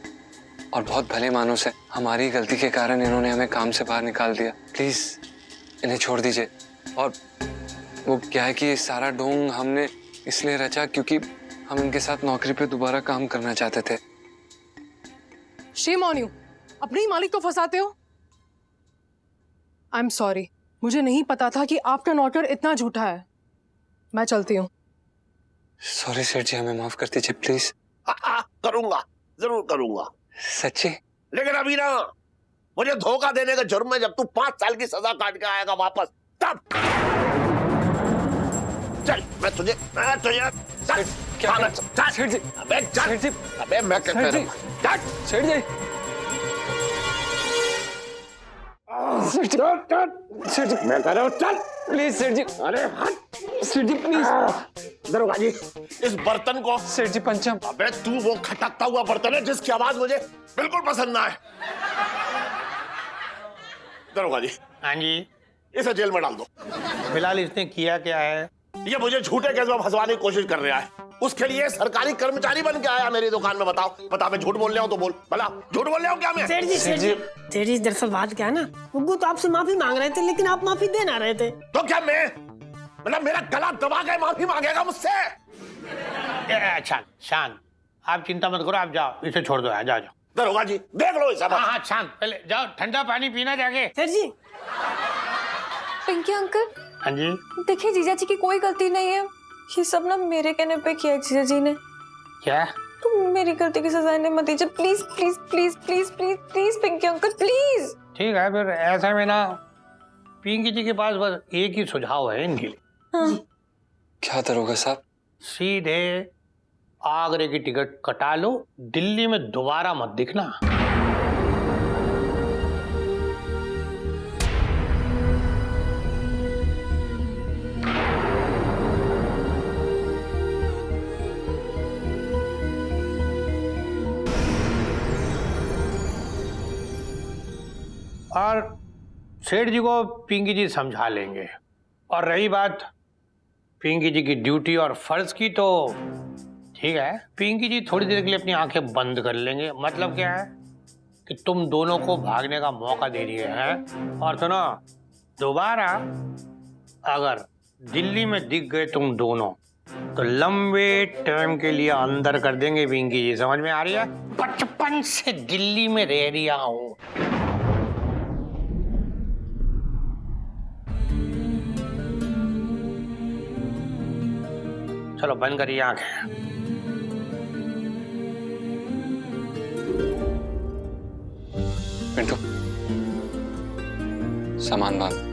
और बहुत भले मानुस है। हमारी गलती के कारण इन्होंने हमें काम से बाहर निकाल दिया। प्लीज इन्हें छोड़ दीजिए। और वो क्या है कि ये सारा ढोंग हमने इसलिए रचा क्योंकि हम इनके साथ नौकरी पे दोबारा काम करना चाहते थे। शेम ऑन यू, अपने ही मालिक को फंसाते हो। आई एम सॉरी, मुझे नहीं पता था कि आपका नौकर इतना झूठा है। मैं चलती हूँ। सॉरी सेठ जी, हमें माफ कर दीजिए प्लीज। करूंगा, जरूर करूंगा। सच्ची? लेकिन अभी ना, मुझे धोखा देने का जुर्म है। जब तू 5 साल की सजा काट के आएगा वापस, तब चल मैं तुझे चल, क्या चल, सेठ जी? अबे चल, सेठ जी, अबे मैं कहता सेठ जी, हूं, चल। सेठ जी, सेठ जी, सेठ जी, मैं कह रहा हूं चल, प्लीज सेठ जी। अरे हट सेठ जी प्लीज। दरोगा जी, इस बर्तन को। सेठ जी पंचम। अबे तू वो खटकता हुआ बर्तन है जिसकी आवाज मुझे बिल्कुल पसंद ना है। दरोगा जी। हाँ जी। इसे जेल में डाल दो। फिलहाल इसने किया क्या है? ये मुझे झूठे केस में फंसवाने की कोशिश कर रहा है। उसके लिए सरकारी कर्मचारी बन के आया मेरी दुकान में। बताओ बता, मैं झूठ बोल रहा हूँ तो बोल, भला झूठ बोल रहा हूँ क्या मैं? सेठ जी दरअसल बात क्या है ना, गुग्गू तो आपसे माफी मांग रहे थे लेकिन आप माफी दे ना रहे थे। तो क्या मैं, मतलब मेरा गला दबा के माफी मांगेगा मुझसे? शांत शांत, आप चिंता मत करो, आप जाओ, इसे छोड़ दो, जाओ जाओ। दरोगा जी देख लो इसे। हाँ शांत, पहले जाओ ठंडा पानी पीना जाके। सेठ जी। पिंकी अंकल। हाँ जी। देखिए जीजा जी की कोई गलती नहीं है, ये सब ना मेरे कहने पे किया जीजा जी ने। क्या? तुम मेरी गलती की सजा इन्हें मत दीजिए please please please please please please Pinky uncle please. ठीक है, फिर ऐसा में ना पिंकी जी के पास बस एक ही सुझाव है इनके लिए। हाँ। क्या दरोगा साहब? सीधे आगरे की टिकट कटा लो, दिल्ली में दोबारा मत दिखना। और सेठ जी को पिंकी जी समझा लेंगे। और रही बात पिंकी जी की ड्यूटी और फर्ज की, तो ठीक है, पिंकी जी थोड़ी देर के लिए अपनी आंखें बंद कर लेंगे। मतलब क्या है कि तुम दोनों को भागने का मौका दे रही है। और सुनो, दोबारा अगर दिल्ली में दिख गए तुम दोनों तो लंबे टाइम के लिए अंदर कर देंगे पिंकी जी। समझ में आ रही है? बचपन से दिल्ली में रह रहा हूं। चलो बंद करिए आंखें। पिंटू सामान बांध।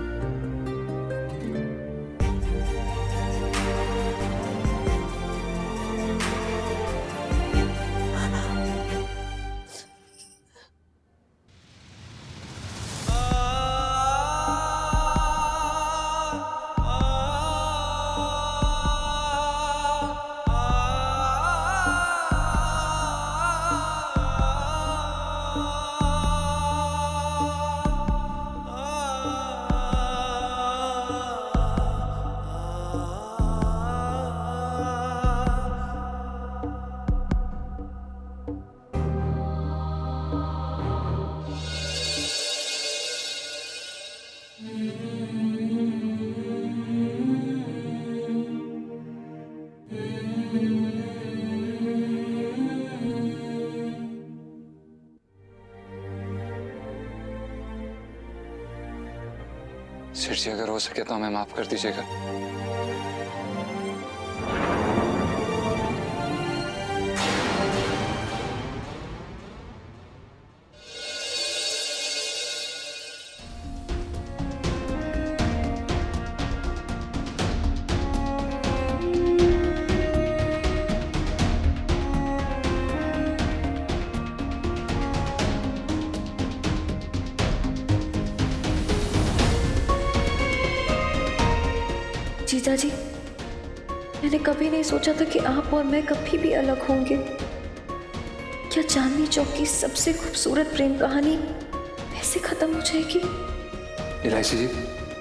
सेठ जी अगर हो सके तो हमें माफ कर दीजिएगा। जीजा जी, मैंने कभी नहीं सोचा था कि आप और मैं कभी भी अलग होंगे। क्या चांदनी चौक की सबसे खूबसूरत प्रेम कहानी ऐसे खत्म हो जाएगी? इलायची जी,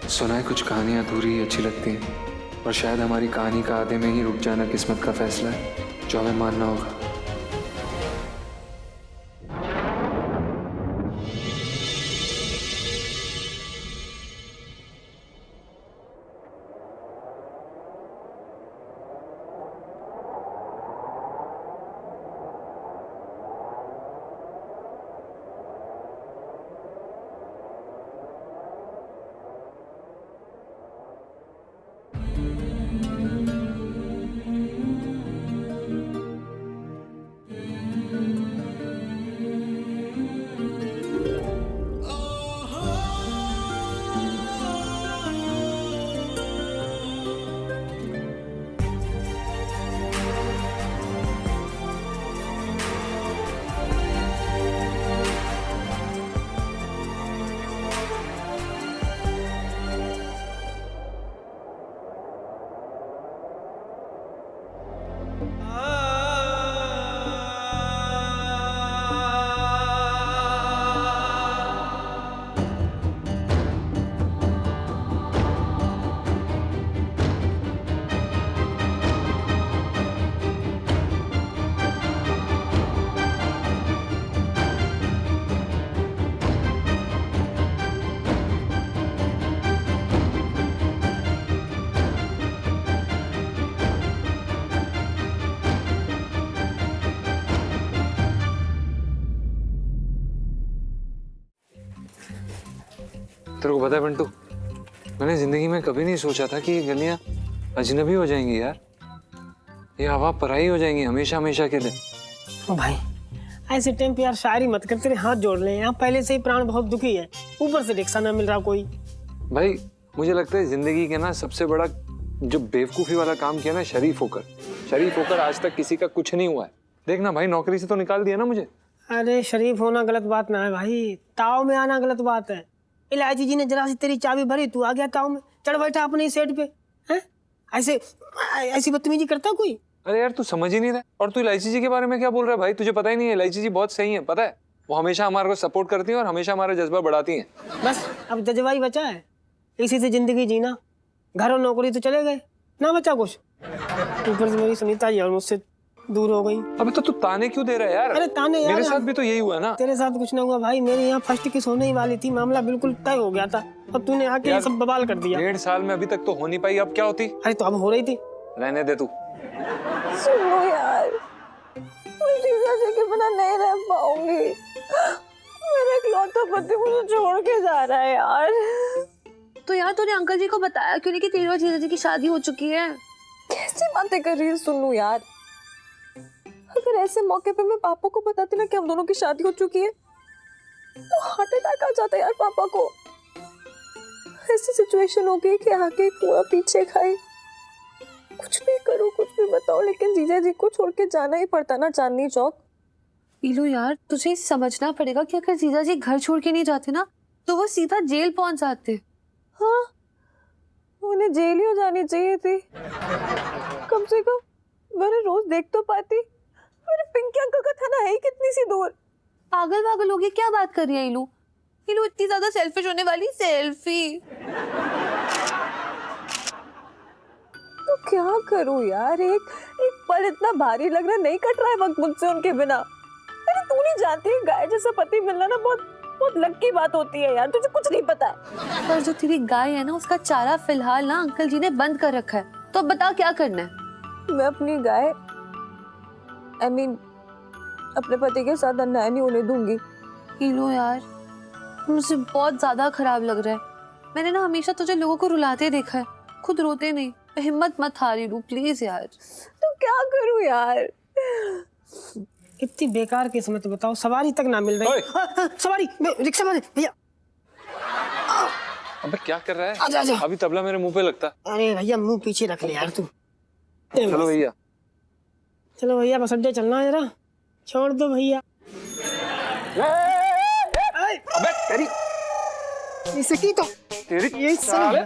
सुना है कुछ कहानियाँ अधूरी ही अच्छी लगती हैं, और शायद हमारी कहानी का आधे में ही रुक जाना किस्मत का फैसला है, जो हमें मानना होगा। तेरे को पता है पिंटू, मैंने जिंदगी में कभी नहीं सोचा था कि ये गलियां अजनबी हो जाएंगी यार। ये हवा पराई हो जाएंगी हमेशा हमेशा के लिए। ओ भाई, ऐसे टाइम पे यार शायरी मत कर, तेरे हाथ जोड़ ले। यहाँ पहले से ही प्राण बहुत दुखी है, ऊपर से रिक्शा ना मिल रहा कोई। भाई मुझे लगता है जिंदगी के ना सबसे बड़ा जो बेवकूफी वाला काम किया ना, शरीफ होकर आज तक किसी का कुछ नहीं हुआ है। देखना भाई, नौकरी से तो निकाल दिया ना मुझे। अरे शरीफ होना गलत बात ना है भाई, ताव में आना गलत बात है। इलायची जी ने जरा सी तेरी चाबी भरी, तू आ गया ताव में, चढ़ बैठा अपने सेट पे। हैं? ऐसी बदतमीजी करता कोई? अरे यार तू समझ ही नहीं रहा, और तू इलायची जी के बारे में क्या बोल रहा है भाई? तुझे पता ही नहीं है, इलायची जी बहुत सही है, पता है। वो हमेशा हमारे को सपोर्ट करती हैं और हमेशा हमारा जज्बा बढ़ाती हैं। बस अब जज्बा ही बचा है, इसी से जिंदगी जीना। घर और नौकरी तो चले गए, ना बचा कुछ। ऊपर से मेरी सुनीता जी और मुझसे दूर हो गई। अबे तो तू ताने क्यों दे रहा है यार? अरे ताने यार, मेरे साथ भी तो यही हुआ ना। तेरे साथ कुछ ना हुआ भाई, मेरे यहाँ फर्स्ट किस होने ही वाली थी, मामला बिल्कुल तय हो गया था, अब तूने आके ये सब बवाल कर दिया। 1.5 साल में अभी तक तो हो नहीं पाई, अब क्या होती? अरे तो अब हो रही थी। रहने दे तू। सुनो यार, मैं जीजा जी के बिना नहीं रह पाऊंगी। मेरा इकलौता पति मुझे छोड़ के जा रहा है यार। तो यार तूने अंकल जी को बताया क्यों नहीं कि तेरी और जीजा जी की शादी हो चुकी है? कैसी बातें कर रही है सुनू यार। अगर ऐसे मौके पे मैं पापा को बताती ना कि हम दोनों की शादी हो चुकी है, तो हार्ट अटैक आ जाता यार पापा को। ऐसी सिचुएशन हो गई कि आगे पूरा पीछे खाए। कुछ भी करो, कुछ भी बताओ, लेकिन जीजा जी को छोड़ के जाना ही पड़ता ना चांदनी चौक। पीलू यार, तुझे समझना पड़ेगा कि अगर जीजा जी घर छोड़ के नहीं जाते ना, तो वो सीधा जेल पहुंच जाते। हाँ, उन्हें जेल ही हो जानी चाहिए थी। कम से कम मैंने रोज देख तो पाती। मेरे पिंकी अंकल का थाना है ही कितनी सी दूर। पागल होगी, क्या बात कर रही है इलू? इलू इतनी ज्यादा सेल्फिश होने वाली? सेल्फी तो क्या करूं यार, एक पल इतना भारी लग रहा, नहीं कट रहा है वक्त मुझसे उनके बिना। अरे तू नहीं जानती, गाय जैसा पति मिलना ना बहुत लकी बात होती है यार, तुझे कुछ नहीं पता है। पर जो तेरी गाय है ना, उसका चारा फिलहाल ना अंकल जी ने बंद कर रखा है, तो अब बता क्या करना है? मैं अपनी गाय अपने पति के साथ अन्याय नहीं होने दूंगी। इलू यार, मुझे बहुत ज्यादा खराब लग रहा है। मैंने ना हमेशा तुझे लोगों को रुलाते देखा है, खुद रोते नहीं। हिम्मत मत हारी लू प्लीज यार। तो क्या करूं यार? इतनी बेकार किस्मत बताओ, सवारी तक ना मिल रही। सवारी, रिक्शा वाले भैया। अबे क्या कर रहा है? आजा आजा। अभी तबला मेरे मुंह पे लगता। अरे भैया मुंह पीछे रख ले यार तू। चलो भैया, चलो भैया, बस अड्डे चलना है जरा, छोड़ दो भैया। अबे तेरी इसे की तो तेरी ये साले।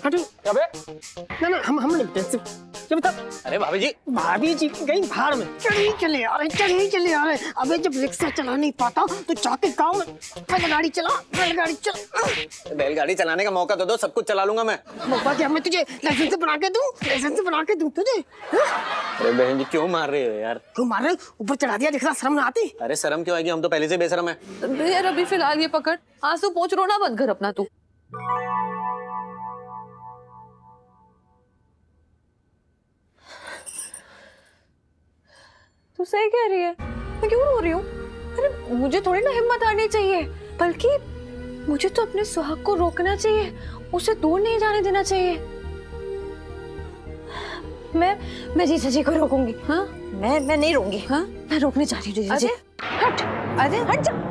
हटो। अबे ना हम नहीं टेंशन जब तक। अरे भाभी जी गई भाड़ में, चढ़ी चले आ रहे। अबे जब रिक्शा चला नहीं पाता तो जाके गाँव में बैलगाड़ी चला। बैलगाड़ी चलाने का मौका तो दो, सब कुछ चला लूंगा मैं। मौका क्या मैं तुझे लाइसेंस बना के दूं तुझे। अरे बहन जी क्यों मार रहे हो यार? क्यों मार रहे? ऊपर चढ़ा दिया, देखना शर्म ना आती? अरे शर्म क्यों आएगी, हम तो पहले से बेशरम है। यार अभी फिलहाल ये पकड़, आंसू पोंछ रोना बंद कर अपना तू। तू सही कह रही है, मैं क्यों रो रही हूँ? अरे मुझे थोड़ी ना हिम्मत आनी चाहिए, बल्कि मुझे तो अपने सुहाग को रोकना चाहिए, उसे दूर नहीं जाने देना चाहिए। मैं जीजा जी को रोकूंगी। हाँ मैं नहीं रोकूंगी। हाँ मैं रोकने जा रही हूँ जीजा जी। हट जा।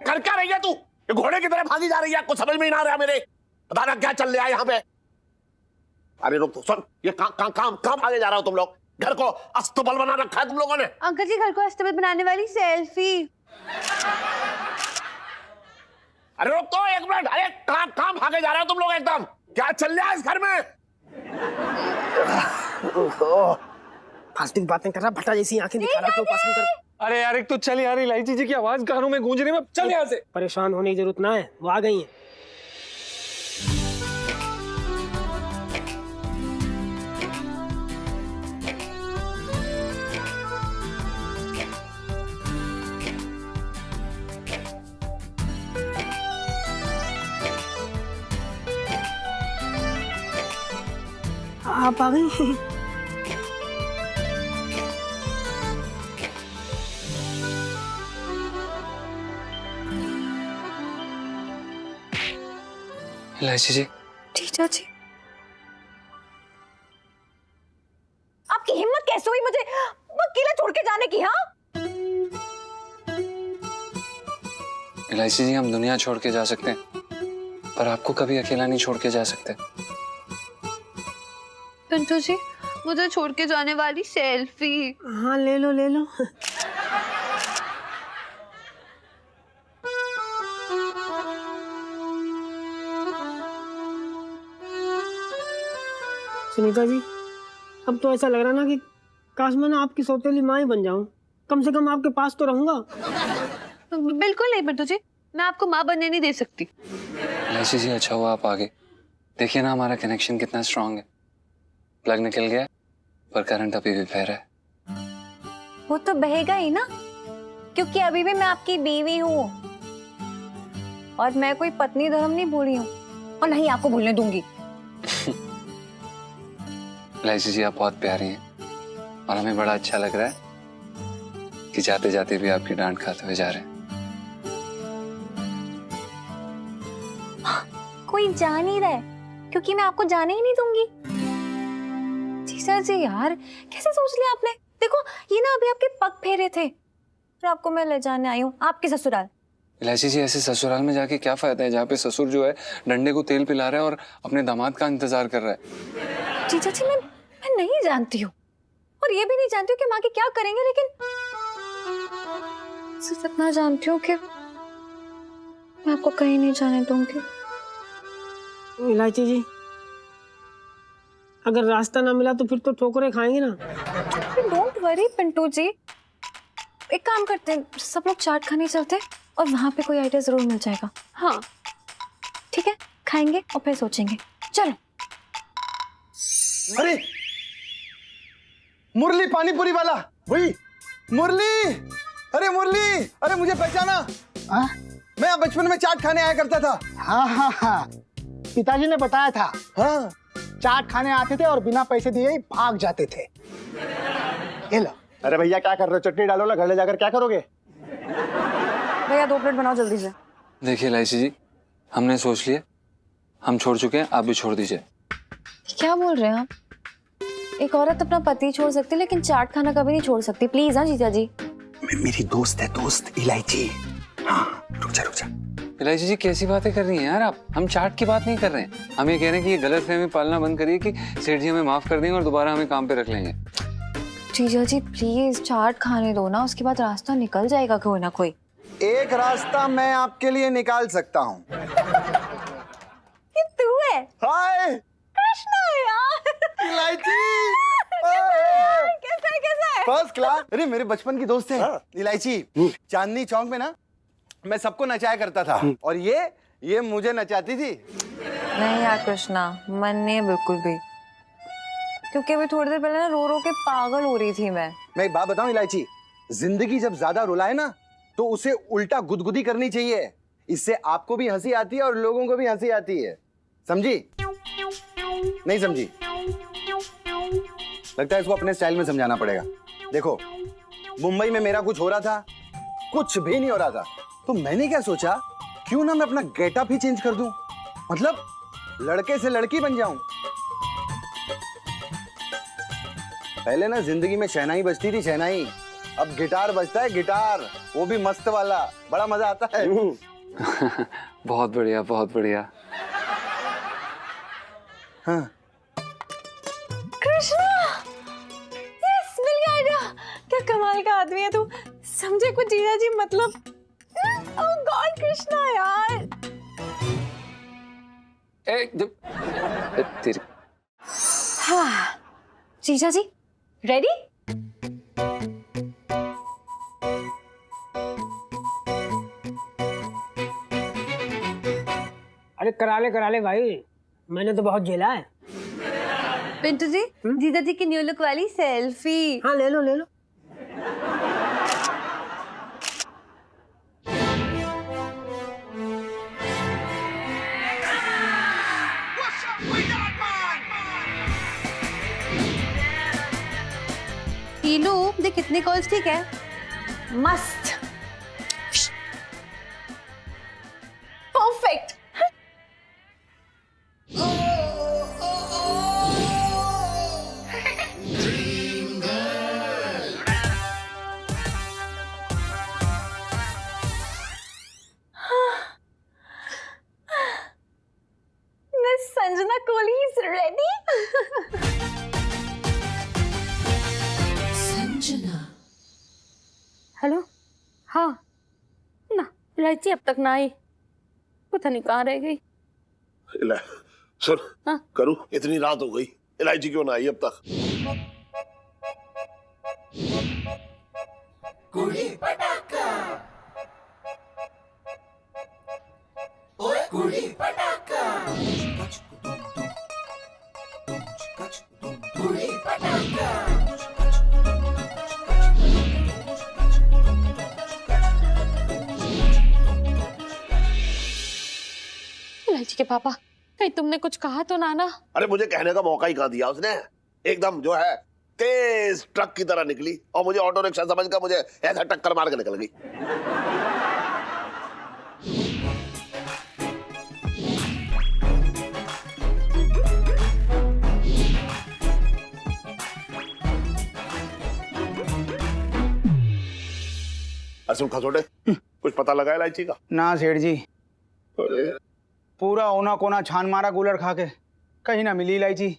कर क्या रही है तू? ये घोड़े की तरह भागी जा रही है, कुछ समझ में ही ना आ रहा मेरे। पता ना क्या चल रहा है यहाँ पे। अरे रुक, सुन, ये काम भागे जा रहा हो तुम लोग? घर को अस्तबल बना रखा है तुम लोगों ने। अंकल जी घर को अस्तबल बनाने वाली सेल्फी। अरे रुक तो एक मिनट। अरे काम भागे जा रहे हो तुम लोग एकदम। क्या चल रहा है इस घर में? फालतू की बातें कर रहा, भट्टा जैसी आंखें दिखा रहा, तो उपासन कर। अरे यार, एक तो चल यार, इलायची जी की आवाज कानों में गूंज रही है। चल यहाँ से। परेशान होने की जरूरत ना है, वो आ गई है। आप आ गई। इलायची जी, जीजा जी, आपकी हिम्मत कैसे हुई मुझे अकेला छोड़ के जाने की? हाँ इलायची जी, हम दुनिया छोड़ के जा सकते हैं, पर आपको कभी अकेला नहीं छोड़ के जा सकते। पिंटू जी मुझे छोड़ के जाने वाली सेल्फी। हाँ ले लो। सुनीता जी, अब तो ऐसा लग रहा ना कि काश मैं ना आपकी सौतेली माँ ही बन जाऊं। कम से कम आपके पास तो रहूंगा। बिल्कुल नहीं पिंटू जी, मैं आपको माँ बनने नहीं दे सकती। इलायची जी, अच्छा हुआ आप आ गए। देखिए ना हमारा कनेक्शन कितना स्ट्रांग है। प्लग निकल गया पर करंट अभी भी बह रहा है। वो तो बहेगा ही ना, क्योंकि अभी भी मैं आपकी बीवी हूँ और मैं कोई पत्नी धर्म नहीं भूली हूँ और नहीं आपको भूलने दूंगी। इलायची जी, आप बहुत प्यारी हैं और हमें बड़ा अच्छा लग रहा है कि जाते जाते भी आपकी डांट खाते हुए जा रहे हैं। कोई जा नहीं रहा है, क्योंकि मैं आपको जाने ही नहीं दूंगी। जीजा जी यार, कैसे सोच लिया आपने? देखो ये ना अभी आपके पग फेरे थे और आपको मैं ले जाने आई हूँ आपके ससुराल। इलायची जी, ऐसे ससुराल में जाके क्या फायदा है जहाँ पे ससुर जो है डंडे को तेल पिला रहा है और अपने दामाद का इंतजार कर रहा है। जीजा जी, मैं नहीं जानती हूँ और ये भी नहीं जानती हूँ कि माँ के क्या करेंगे, लेकिन सिर्फ इतना जानती हूँ कि मैं आपको कहीं नहीं जाने दूंगी। इलायची जी, अगर रास्ता ना मिला तो फिर तो ठोकरें खाएंगे ना। डोंट वरी पिंटू जी, एक काम करते हैं, सब लोग चाट खाने चलते हैं और वहां पे कोई आइडिया जरूर मिल जाएगा। हाँ ठीक है, खाएंगे और फिर सोचेंगे। चलो। अरे मुरली पानीपुरी वाला, वही मुरली। अरे मुरली, अरे मुझे पहचाना? मैं बचपन में चाट खाने आया करता था। हाँ, पिताजी ने बताया था। हाँ, चाट खाने आते थे और बिना पैसे दिए ही भाग जाते थे। ये लो। अरे भैया क्या कर रहे हो? चटनी डालो ना, घर ले जाकर क्या करोगे? भैया 2 प्लेट बनाओ जल्दी से। देखिए इलायची जी, हमने सोच लिया, हम छोड़ चुके हैं, आप भी छोड़ दीजिए। क्या बोल रहे हैं आप? एक औरत अपना पति छोड़ सकती है लेकिन चाट खाना कभी नहीं छोड़ सकती। प्लीज हाँ जीजा जी। मेरी दोस्त है, दोस्त इलायची। हाँ रुक जा। इलायची जी कैसी बातें कर रही हैं यार आप? हम चाट की बात नहीं कर रहे हैं। हम ये कह रहे हैं कि ये गलतफहमी पालना बंद करिए कि सेठ जी हमें माफ कर देंगे और दोबारा हमें काम पे रख लेंगे। जीजा जी प्लीज चाट खाने दो ना, उसके बाद रास्ता निकल जाएगा कोई ना कोई। एक रास्ता मैं आपके लिए निकाल सकता हूँ। ये तू है? हाय कृष्णा यार। इलायची। कैसा है? First class. अरे मेरे बचपन की दोस्त है इलायची। चांदनी चौक में ना मैं सबको नचाया करता था और ये मुझे नचाती थी। नहीं यार कृष्णा, मन नहीं है बिल्कुल भी, क्योंकि अभी थोड़ी देर पहले ना रो रो के पागल हो रही थी मैं। एक बात बताऊं इलायची, जिंदगी जब ज्यादा रुलाए ना तो उसे उल्टा गुदगुदी करनी चाहिए। इससे आपको भी हंसी आती है और लोगों को भी हंसी आती है। समझी? नहीं समझी? लगता है इसको अपने स्टाइल में समझाना पड़ेगा। देखो मुंबई में मेरा कुछ हो रहा था, कुछ भी नहीं हो रहा था, तो मैंने क्या सोचा क्यों ना मैं अपना गेटअप ही चेंज कर दूं, मतलब लड़के से लड़की बन जाऊं। पहले ना जिंदगी में शहनाई बजती थी, शहनाई, अब गिटार बजता है, गिटार, वो भी मस्त वाला, बड़ा मजा आता है। बहुत बढ़िया, बहुत बढ़िया। हाँ। कृष्णा, यस मिल गया आइडिया। क्या कमाल का आदमी है तू, समझे कुछ जीजा जी मतलब। ओह गॉड कृष्णा यार। तेरी हाँ जीजा जी रेडी? अरे करा ले भाई, मैंने तो बहुत झेला है। पिंटू जी, जीजा जी की न्यू लुक वाली सेल्फी। हाँ ले लो। टीनू देख कितने कॉल्स, ठीक है, मस्त, perfect. Miss Sanjana Kohli is ready. Hello, हाँ ना इलायची अब तक ना आई, पता नहीं कहाँ रह गई। सुन, हाँ? करूँ, इतनी रात हो गई, इलायची क्यों ना आई अब तक? कुड़ी पटाखा, ओए कुड़ी पटाखा, कुड़ी पटाखा। इलायची के पापा, कहीं तुमने कुछ कहा तो ना? अरे मुझे कहने का मौका ही कहाँ दिया उसने। एकदम जो है तेज ट्रक की तरह निकली और मुझे ऑटो रिक्शा समझकर मुझे ऐसा टक्कर मार के निकल गई। असुम खसोटे, कुछ पता लगा इलायची का? ना सेठ जी, अरे पूरा ओना कोना छान मारा कूलर खा के, कहीं ना मिली इलायची।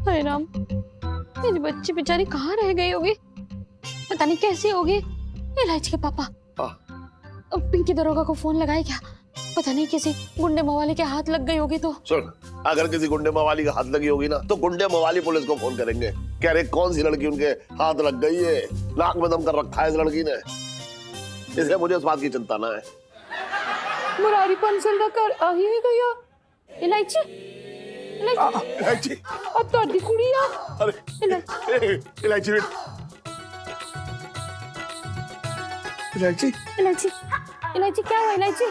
हाय राम, मेरी बच्ची बेचारी कहाँ रह गई होगी, पता नहीं कैसी होगी। इलायची के पापा, अब पिंकी दरोगा को फोन लगाए क्या? पता नहीं किसी गुंडे मवाली के हाथ लग गई होगी तो। सुन, अगर किसी गुंडे मवाली के हाथ लगी होगी ना तो गुंडे मवाली पुलिस को फोन करेंगे। कह रहे कौन सी लड़की उनके हाथ लग गई है, नाक में दम कर रखा है इस लड़की ने। इसलिए मुझे इस बात की चिंता ना है। मुरारी पंसल कर आ ही गया इलायची। इलायची। अब तो अड्डी कुड़ी आ। अरे इलायची बेटा, इलायची इलायची इलायची क्या हुआ? इलायची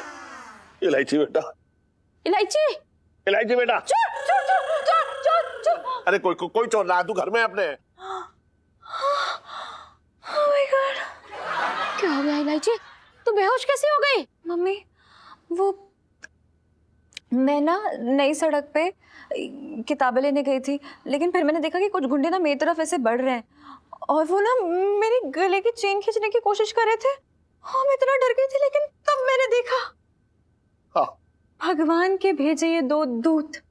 इलायची बेटा, इलायची इलायची बेटा। चोर चोर चोर चोर चोर चोर। अरे कोई चोर रहा, तू घर में है अपने। Oh my God! क्या हो गया इलायची? तू बेहोश कैसे हो गई? मम्मी, वो मैं ना नई सड़क पे किताबें लेने गई थी, लेकिन फिर मैंने देखा कि कुछ गुंडे ना मेरी तरफ ऐसे बढ़ रहे हैं और वो ना मेरे गले की चेन खींचने की कोशिश कर रहे थे। हाँ, मैं इतना डर गई थी, लेकिन तब मैंने देखा हाँ। भगवान के भेजे ये 2 दूत।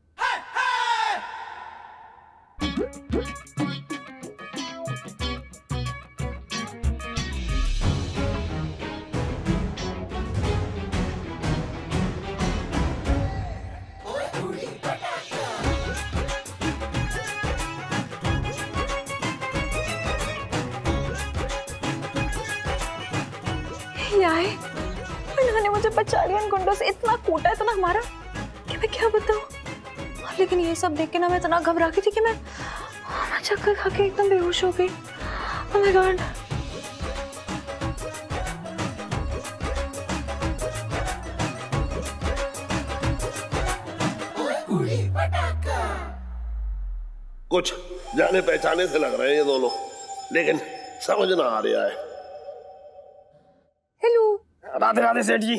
ये आए, इन्होंने मुझे बचा लिया। इन गुंडों से इतना कूटा, इतना मारा कि मैं क्या बताऊं। लेकिन ये सब देख के ना मैं इतना घबरा गई थी कि मैं चक्कर खा के एकदम बेहोश हो गई। Oh my God. कुछ जाने पहचाने से लग रहे हैं ये दोनों, लेकिन समझ ना आ रहा है। हेलो। राधे राधे सेठ जी।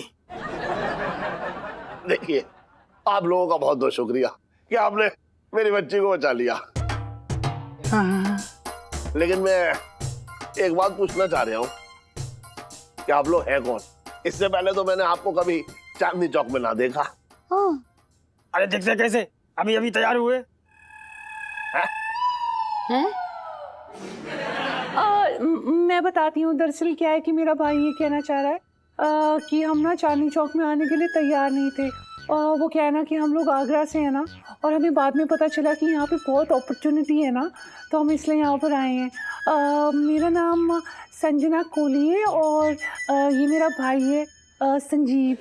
देखिए, आप लोगों का बहुत बहुत शुक्रिया कि आपने मेरी बच्ची को बचा लिया। हाँ। लेकिन मैं एक बात पूछना चाह रहा हूँ कि आप लोग हैं कौन? इससे पहले तो मैंने आपको कभी चांदनी चौक में ना देखा। हाँ। अरे देखते कैसे, अभी अभी तैयार हुए हैं? मैं बताती हूँ। दरअसल क्या है कि मेरा भाई ये कहना चाह रहा है कि हम ना चांदनी चौक में आने के लिए तैयार नहीं थे। वो क्या है ना कि हम लोग आगरा से हैं ना, और हमें बाद में पता चला कि यहाँ पे बहुत अपॉर्चुनिटी है ना, तो हम इसलिए यहाँ पर आए हैं। मेरा नाम संजना कोहली है और ये मेरा भाई है संजीव।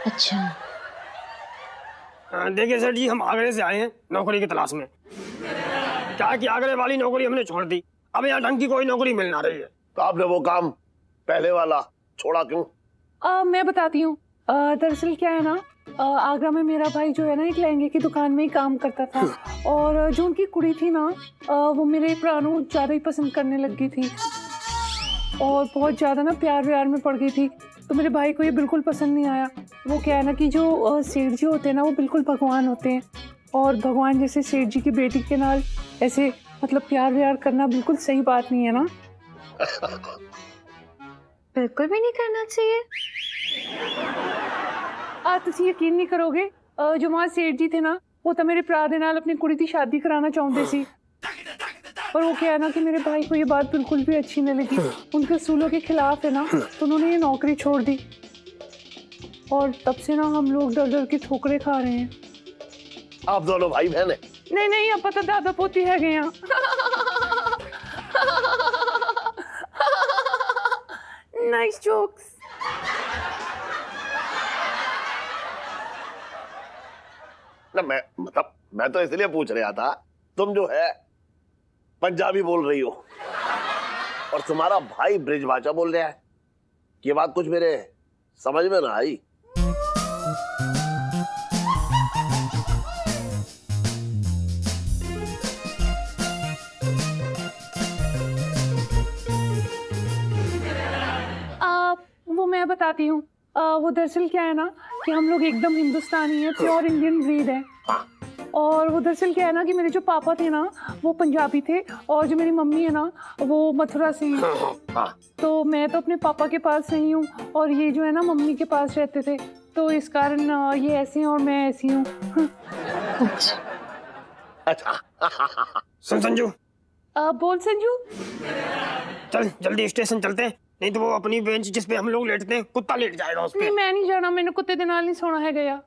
अच्छा। देखिए सेठ जी, हम आगरे से आए हैं नौकरी की तलाश में। क्या कि आगरे वाली नौकरी हमने छोड़ दी, अब यहाँ ढंग की कोई नौकरी मिल ना रही है। तो आपने वो काम पहले वाला छोड़ा क्यों? मैं बताती हूँ। दरअसल क्या है ना, आगरा में मेरा भाई जो है ना एक लहंगे की दुकान में ही काम करता था, और जो उनकी कुड़ी थी ना वो मेरे प्राणों ज़्यादा ही पसंद करने लग गई थी और बहुत ज़्यादा ना प्यार व्यार में पड़ गई थी। तो मेरे भाई को ये बिल्कुल पसंद नहीं आया। वो क्या है ना कि जो सेठ जी होते हैं ना वो बिल्कुल भगवान होते हैं, और भगवान जैसे सेठ जी की बेटी के नाल ऐसे मतलब प्यार व्यार करना बिल्कुल सही बात नहीं है ना। बिल्कुल भी नहीं करना चाहिए। तुसी यकीन नहीं करोगे, जो वहाँ सेठ जी थे ना वो तो मेरे भरा दे नाल अपनी कुड़ी की शादी कराना चाहते सी, पर वो क्या है ना कि मेरे भाई को ये बात बिल्कुल भी अच्छी नहीं लगी। उनके असूलों के खिलाफ है ना, तो उन्होंने ये नौकरी छोड़ दी, और तब से ना हम लोग डर डर के ठोकरे खा रहे हैं। आप दोनों भाई बहन हैं? नहीं नहीं, अब पता दादा पोती है गए यहाँ। Nice jokes. ना मैं तो इसलिए पूछ रहा था, तुम जो है पंजाबी बोल रही हो और तुम्हारा भाई ब्रिज भाषा बोल रहा है, ये बात कुछ मेरे समझ में ना आई। वो मैं बताती हूँ। वो दरअसल क्या है ना कि हम लोग एकदम हिंदुस्तानी है, प्योर इंडियन ब्रीड है। और वो दरअसल क्या है ना कि मेरे जो पापा थे ना वो पंजाबी थे, और जो मेरी मम्मी है ना वो मथुरा से हैं। तो मैं तो अपने पापा के पास रही हूँ, और ये जो है ना मम्मी के पास रहते थे, तो इस कारण ये ऐसी हैं और मैं ऐसी हूँ। अच्छा। सुन संजू, बोल संजू। चल जल्दी स्टेशन चलते हैं, नहीं तो वो अपनी बेंच जिस पे हम लोग लेटते हैं कुत्ता लेट जाएगा उस पे। नहीं, मैं नहीं जाना, मैंने कुत्ते दे नाल नहीं सोना है गया।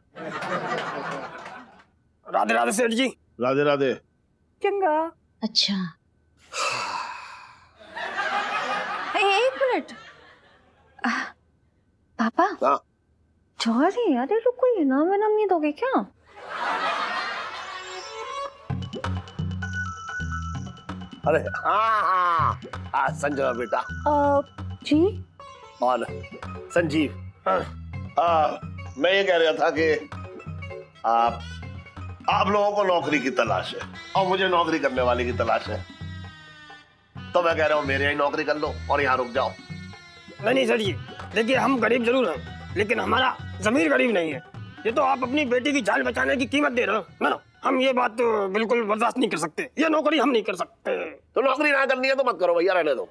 राधे राधे सेठ जी। राधे राधे। चंगा। अच्छा। एक मिनट पापा। हाँ। सॉरी यार, ये लोग कोई इनाम विनाम नहीं दोगे क्या? अरे हाँ, संजना बेटा जी और संजीव। मैं ये कह रहा था कि आप लोगों को नौकरी की तलाश है और मुझे नौकरी करने वाले की तलाश है, तो मैं कह रहा हूँ मेरे यहाँ नौकरी कर लो और यहाँ रुक जाओ। नहीं सर जी, देखिए हम गरीब जरूर हैं, लेकिन हमारा जमीर गरीब नहीं है। ये तो आप अपनी बेटी की जान बचाने की कीमत दे रहे हो ना, हम ये बात तो बिल्कुल बर्दाश्त नहीं कर सकते। ये नौकरी हम नहीं कर सकते। तो नौकरी ना करनी है तो मत करो भैया, रहने दो।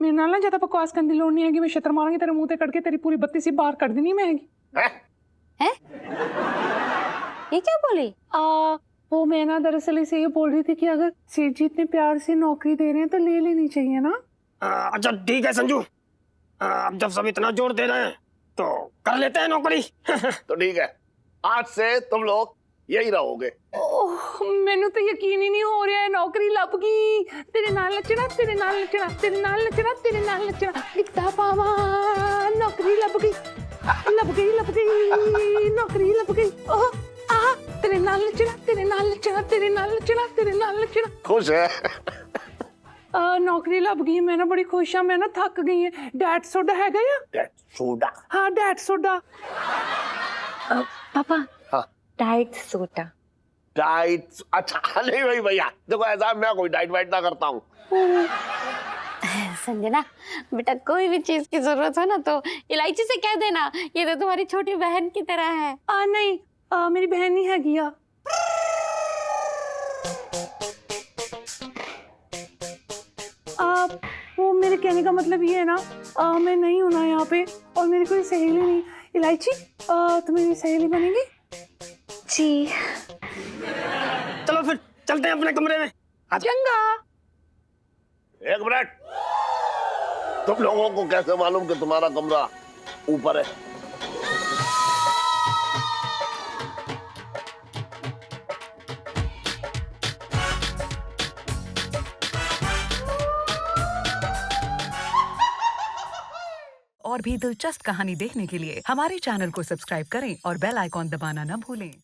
मेरे नाल ना ज्यादा बकवास करने की लोड़ नहीं है कि मैं छतर मारूंगी तेरे मुंह ते कट के तेरी पूरी बत्ती सी बाहर कर देनी मैं है ये क्या बोली? वो मैं ना दरअसल इसे ये बोल रही थी कि अगर सेठ जी इतने प्यार से नौकरी दे रहे हैं तो ले लेनी चाहिए ना। अच्छा ठीक है संजू, अब जब सब इतना जोर दे रहे हैं तो कर लेते हैं नौकरी। तो ठीक है, आज से तुम लोग यही रहोगे। मैनू तो यकीन ही नहीं हो रहा है नौकरी लभ गई। तेरे नाल नचना, तेरे नाल नचना, तेरे नाल नचना, तेरे नाल नचना, गिद्धा पावा, नौकरी लभ गई, लभ गई, लभ गई, नौकरी लभ गई। ओह आ तेरे नाल नचना, तेरे नाल नचना, तेरे नाल नचना, तेरे नाल नचना। खुश है? नौकरी लभ गई, मैं ना बड़ी खुश हाँ। मैं ना थक गई है। डैट सोडा है गया? That soda? हाँ डैट सोडा। पापा हाँ डाइट सोडा। डाइट? अच्छा नहीं भाई भैया, देखो ऐसा मैं कोई डाइट वाइट ना करता हूँ। संजना बेटा, कोई भी चीज की जरूरत हो ना तो इलायची से कह देना, ये तो तुम्हारी छोटी बहन की तरह है। नहीं मेरी बहन ही है गिया। वो मेरे कहने का मतलब ये है ना, मैं नहीं हूं ना यहाँ पे और मेरी कोई सहेली नहीं। इलायची तुम मेरी सहेली बनेगी? जी चलो फिर चलते हैं अपने कमरे में। चंगा। एक मिनट, तुम लोगों को कैसे मालूम कि तुम्हारा कमरा ऊपर है? और भी दिलचस्प कहानी देखने के लिए हमारे चैनल को सब्सक्राइब करें और बेल आइकॉन दबाना न भूलें।